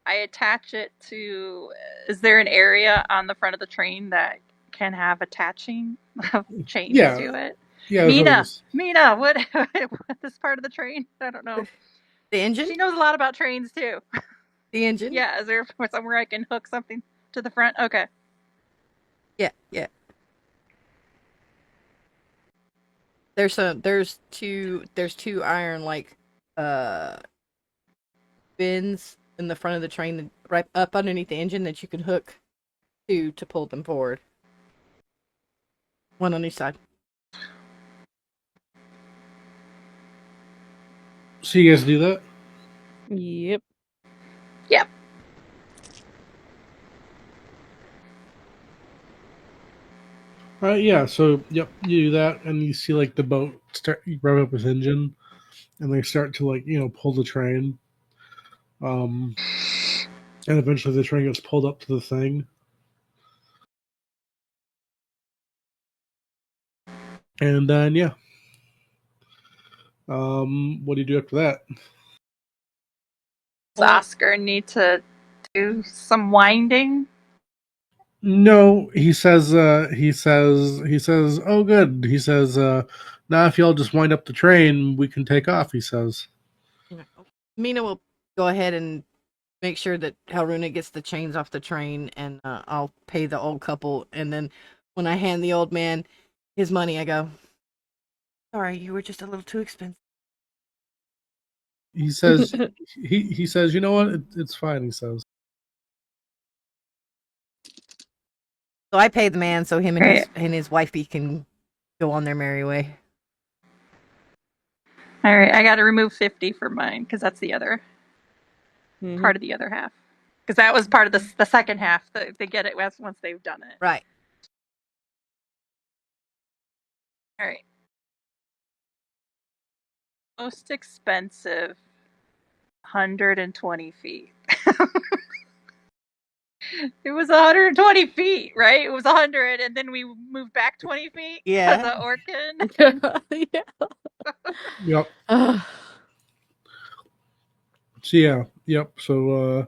S3: I attach it to. Is there an area on the front of the train that can have attaching of chains
S1: Yeah.
S3: to it?
S1: Yeah. That's what it
S3: Mina,
S1: is.
S3: Mina, what this part of the train? I don't know.
S2: The engine?
S3: She knows a lot about trains too.
S2: The engine?
S3: Yeah, is there somewhere I can hook something to the front? Okay.
S2: Yeah, yeah. There's two iron like uh bins in the front of the train right up underneath the engine that you can hook to pull them forward. One on each side.
S1: So you guys do that?
S4: Yep.
S3: Yep.
S1: Yeah. So yep, you do that, and you see like the boat start you rev up its engine, and they start to like pull the train. Um, and eventually the train gets pulled up to the thing, and then yeah. What do you do after that?
S3: Does Oscar need to do some winding?
S1: No, he says. He says. Oh, good. He says. Now, if y'all just wind up the train, we can take off. He says.
S2: Mina will go ahead and make sure that Helruna gets the chains off the train, and I'll pay the old couple. And then when I hand the old man his money, I go, "Sorry, you were just a little too expensive."
S1: He says. He says. You know what? It's fine. He says.
S2: So I pay the man so him
S3: Right.
S2: and his wifey can go on their merry way.
S3: All right, I got to remove 50 for mine because that's the other
S4: Mm-hmm.
S3: part of the other half. because that was part of the second half. They get it once they've done it.
S2: Right.
S3: All right. Most expensive, 120 feet. It was 120 feet, right? It was 100, and then we moved back 20 feet because
S2: Yeah.
S3: of Orkin.
S4: Yeah.
S1: Yep.
S4: Ah.
S1: So yeah. Yep. So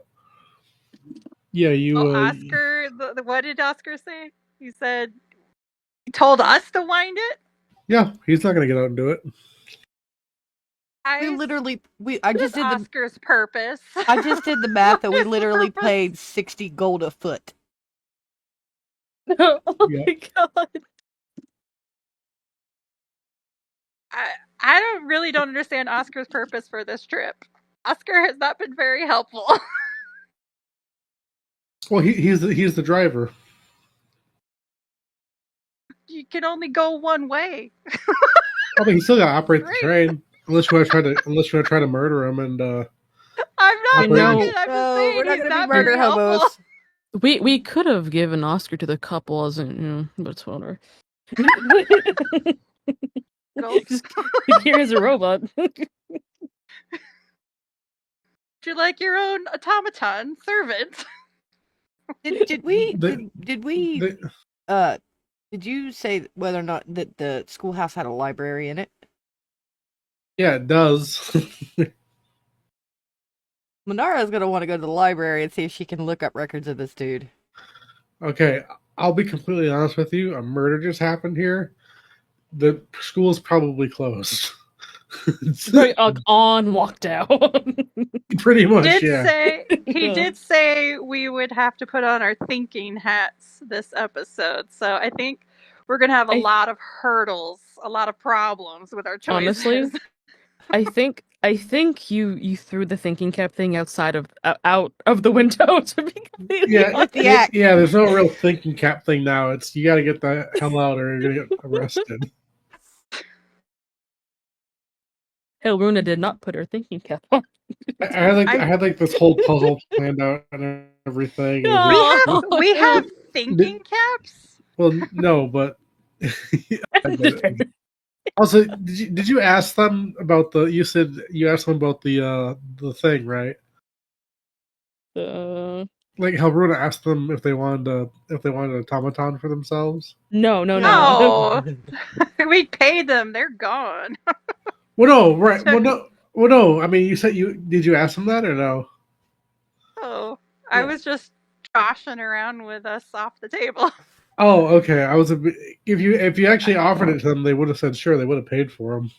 S1: yeah,
S3: Oh,
S1: you
S3: Oscar, what did Oscar say? He said he told us to wind it.
S1: yeah, he's not gonna get out and do it.
S2: We
S3: I
S2: literally I just did the
S3: Oscar's purpose.
S2: I just did the math and we
S3: His
S2: literally
S3: purpose.
S2: paid 60 gold a foot.
S4: Oh
S1: Yep.
S4: my god.
S3: I don't understand Oscar's purpose for this trip. Oscar has not been very helpful.
S1: Well, he's the driver.
S3: You can only go one way.
S1: I mean, he's still got to operate the
S3: Great.
S1: train unless you want to try to murder him and
S3: I'm not
S1: operate
S3: doing
S1: his-
S3: it. I'm just
S2: No,
S3: saying
S2: we're not
S3: he's
S2: going to be
S3: not
S2: murder
S3: very helpful.
S2: hobos.
S4: We could have given Oscar to the couple as but it's whatever. Just, here's a robot.
S3: Would you like your own automaton servant?
S2: Did we
S1: the,
S2: did we
S1: the,
S2: did you say whether or not that the schoolhouse had a library in it?
S1: yeah, it does.
S2: Manara's gonna want to go to the library and see if she can look up records of this dude.
S1: Okay, I'll be completely honest with you. A murder just happened here. The school's probably closed.
S4: Very on walk down.
S1: Pretty much,
S3: He
S4: Yeah.
S3: did say we would have to put on our thinking hats this episode. So I think we're gonna have a lot of hurdles, a lot of problems with our choices.
S4: Honestly, I think you threw the thinking cap thing out of the window, to be completely
S1: Yeah,
S4: honest.
S2: the axe.
S1: yeah. There's no real thinking cap thing now. It's you got to get the hell out or you're gonna get arrested.
S4: Hell, Runa did not put her thinking cap on.
S1: I had like this whole puzzle planned out and everything.
S3: We have thinking caps.
S1: Well, no, but I get it. Also, did you ask them about the? You said you asked them about the thing, right? Like how Runa asked them if they wanted an automaton for themselves.
S4: No.
S3: No. We paid them. They're gone.
S1: Well, no, right? Well, no. I mean, you said did you ask them that or no?
S3: Oh, I was just joshing around with us off the table.
S1: Oh, okay. If you actually offered it to them, they would have said sure. They would have paid for them.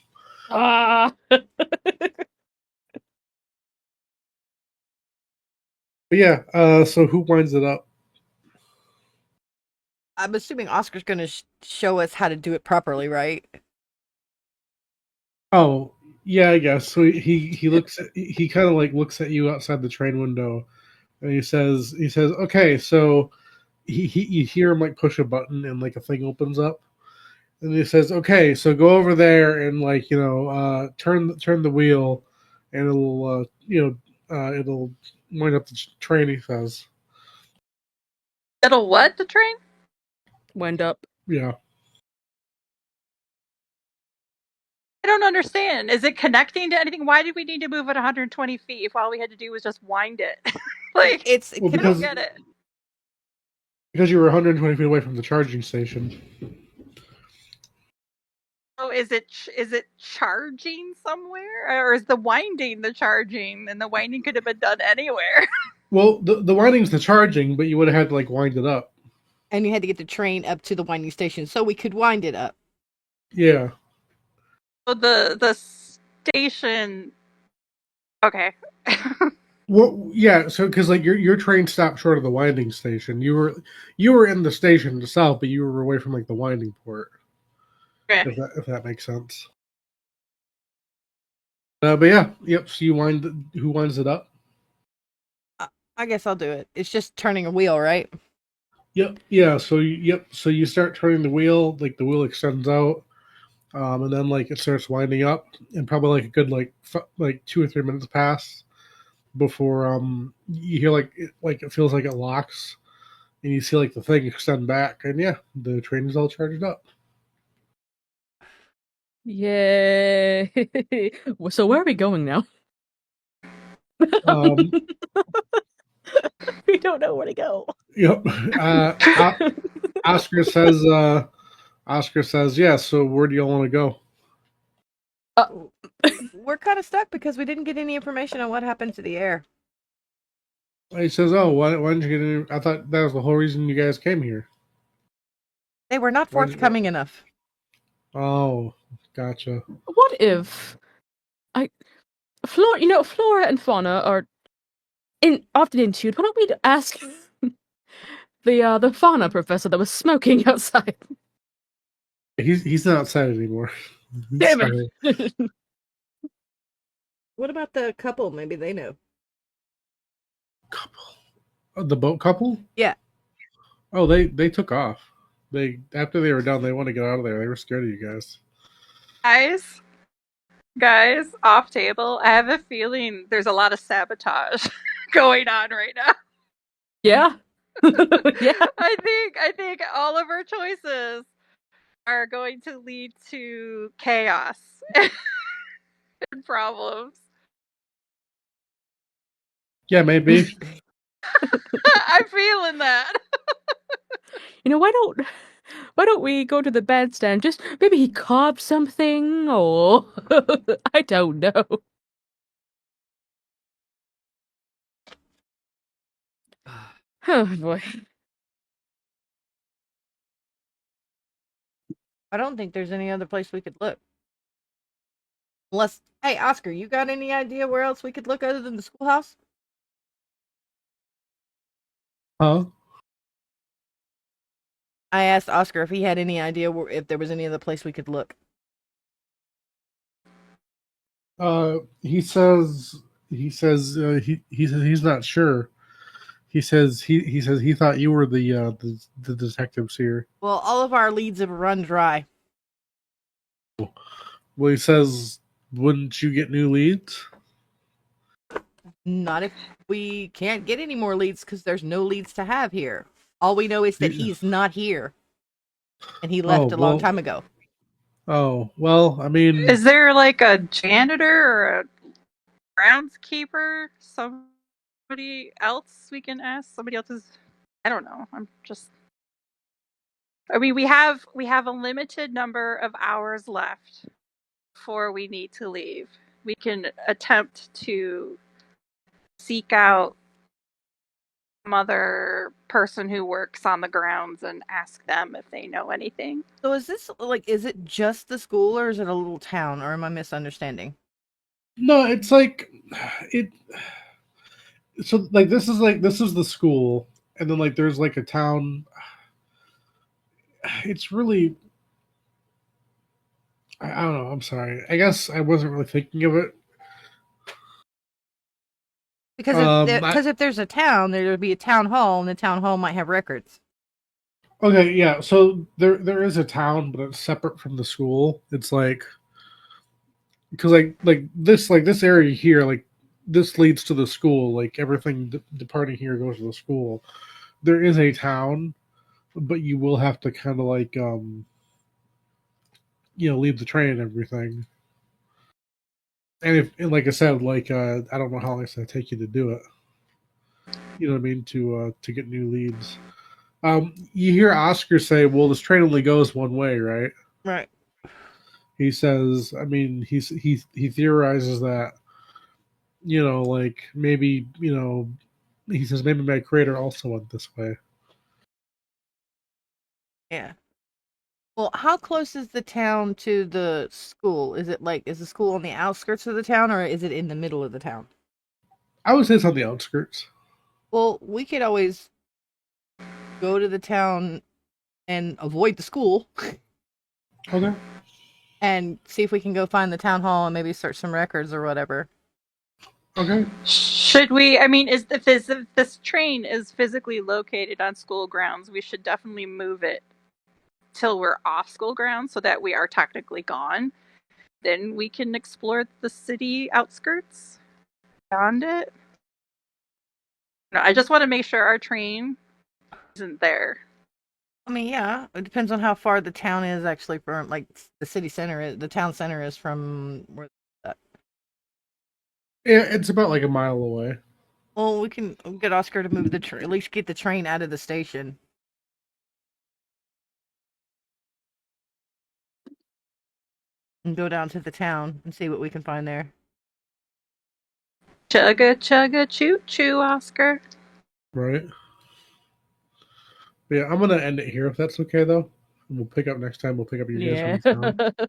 S1: But yeah. So who winds it up?
S2: I'm assuming Oscar's gonna show us how to do it properly, right?
S1: Oh, yeah. I guess so. He kind of like looks at you outside the train window, and he says okay. So you hear him like push a button and like a thing opens up. And he says, "Okay, so go over there and like turn the wheel, and it'll it'll wind up the train." He says,
S3: It'll what? The train?
S4: Wind up.
S1: "Yeah."
S3: I don't understand. Is it connecting to anything? Why did we need to move it 120 feet if all we had to do was just wind it? Like,
S1: Well,
S3: I don't get it.
S1: Because you were 120 feet away from the charging station.
S3: Oh, is it charging somewhere, or is the winding the charging? And the winding could have been done anywhere.
S1: Well, the winding's the charging, but you would have had to like wind it up.
S2: And you had to get the train up to the winding station so we could wind it up.
S1: Yeah.
S3: So the station. Okay.
S1: Well, yeah. So because like your train stopped short of the winding station, you were in the station itself, but you were away from like the winding port.
S3: Okay.
S1: If that makes sense. But yeah, yep. So who winds it up?
S2: I guess I'll do it. It's just turning a wheel, right?
S1: Yep. Yeah. So So you start turning the wheel, like the wheel extends out, and then like it starts winding up, and probably like a good like 2 or 3 minutes pass before you hear like it feels like it locks, and you see like the thing extend back, and yeah, the train is all charged up.
S4: Yay! So where are we going now?
S1: Um,
S4: We don't know where to go.
S1: yep. Oscar says. Oscar says, "Yeah." So where do y'all want to go?
S4: Uh,
S2: We're kind of stuck because we didn't get any information on what happened to the air.
S1: He says, "Oh, why didn't you get in? I thought that was the whole reason you guys came here.
S2: They were not
S1: Why?
S2: forthcoming enough.
S1: Oh, gotcha.
S4: what if I flora and fauna are often in tune. Why don't we ask the fauna professor that was smoking outside?
S1: He's not outside anymore.
S4: Damn
S1: Sorry.
S4: it!
S2: What about the couple? Maybe they know.
S1: Couple. The boat couple?
S2: Yeah.
S1: Oh, they took off. They after they were done, they want to get out of there. They were scared of you guys.
S3: Guys, guys, off table. I have a feeling there's a lot of sabotage going on right now.
S4: Yeah, yeah.
S3: I think all of our choices are going to lead to chaos and problems.
S1: Yeah, maybe.
S3: I'm feeling that.
S4: Why don't we go to the bandstand? Just maybe he carved something, or I don't know. Oh boy.
S2: I don't think there's any other place we could look. Unless, hey, Oscar, you got any idea where else we could look other than the schoolhouse?
S1: Huh?
S2: I asked Oscar if he had any idea if there was any other place we could look.
S1: He says he's not sure. He says he thought you were the detectives here.
S2: Well, all of our leads have run dry.
S1: Well, he says, wouldn't you get new leads?
S2: Not if we can't get any more leads because there's no leads to have here. All we know is that he's not here. And he
S1: Oh
S2: left a long
S1: well.
S2: time ago.
S1: Oh well. I mean,
S3: Is there like a janitor or a groundskeeper? Somebody else we can ask? Somebody else's? I don't know. I'm just. I mean, we have a limited number of hours left before we need to leave. We can attempt to seek out some other person who works on the grounds and ask them if they know anything.
S2: So is this is it just the school or is it a little town or am I misunderstanding?
S1: no. It's like it. So this is the school, and then like there's like a town. It's really. I don't know. I'm sorry. I guess I wasn't really thinking of it.
S2: Because
S1: I,
S2: if there's a town, there would be a town hall, and the town hall might have records.
S1: okay, yeah. So there is a town, but it's separate from the school. It's like because like this area here, like this leads to the school. Like everything departing here goes to the school. There is a town, but you will have to kind of like leave the train and everything. And like I said, like I don't know how long it's gonna take you to do it. You know what I mean to get new leads. You hear Oscar say, "Well, this train only goes one way, right?"
S2: Right.
S1: He says, I mean, he theorizes that like maybe he says maybe my creator also went this way.
S2: Yeah. Well, how close is the town to the school? Is the school on the outskirts of the town or is it in the middle of the town?
S1: I would say it's on the outskirts.
S2: Well, we could always go to the town and avoid the school
S1: Okay.
S2: and see if we can go find the town hall and maybe search some records or whatever.
S1: Okay.
S3: Should we? I mean, if this train is physically located on school grounds, we should definitely move it till we're off school grounds so that we are technically gone. Then we can explore the city outskirts beyond it. No, I just want to make sure our train isn't there.
S2: I mean, yeah, it depends on how far the town is actually from, like, the city center is, the town center is from where.
S1: Yeah, it's about like a mile away.
S2: Well, we can get Oscar to move at least get the train out of the station. And go down to the town and see what we can find there.
S3: Chugga chugga choo choo, Oscar.
S1: Right. But yeah, I'm gonna end it here if that's okay though. And we'll pick up next time. We'll pick up you guys from
S4: Yeah.
S1: the town.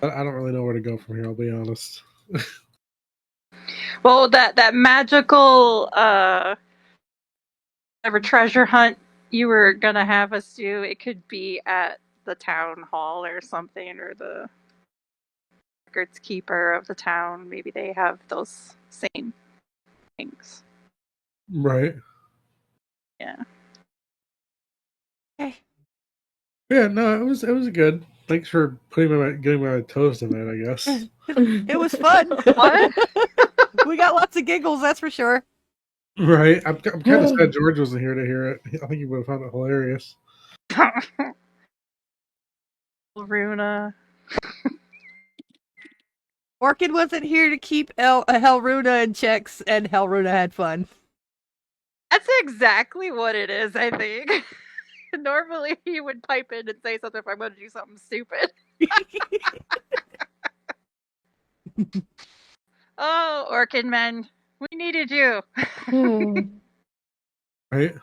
S1: I don't really know where to go from here. I'll be honest.
S3: Well, that magical whatever treasure hunt you were gonna have us do, it could be at the town hall or something, or the records keeper of the town. Maybe they have those same things.
S1: Right.
S3: Yeah.
S2: Okay.
S1: Yeah. No, it was good. Thanks for getting my toes tonight. I guess.
S2: It was fun.
S3: What?
S2: We got lots of giggles, that's for sure.
S1: Right. I'm kind of sad George wasn't here to hear it. I think he would have found it hilarious.
S3: Luna.
S2: Orchid wasn't here to keep Helruna in checks, and Helruna had fun.
S3: That's exactly what it is, I think. Normally he would pipe in and say something if I'm going to do something stupid. Oh, Orchid Men, we needed you.
S1: Right.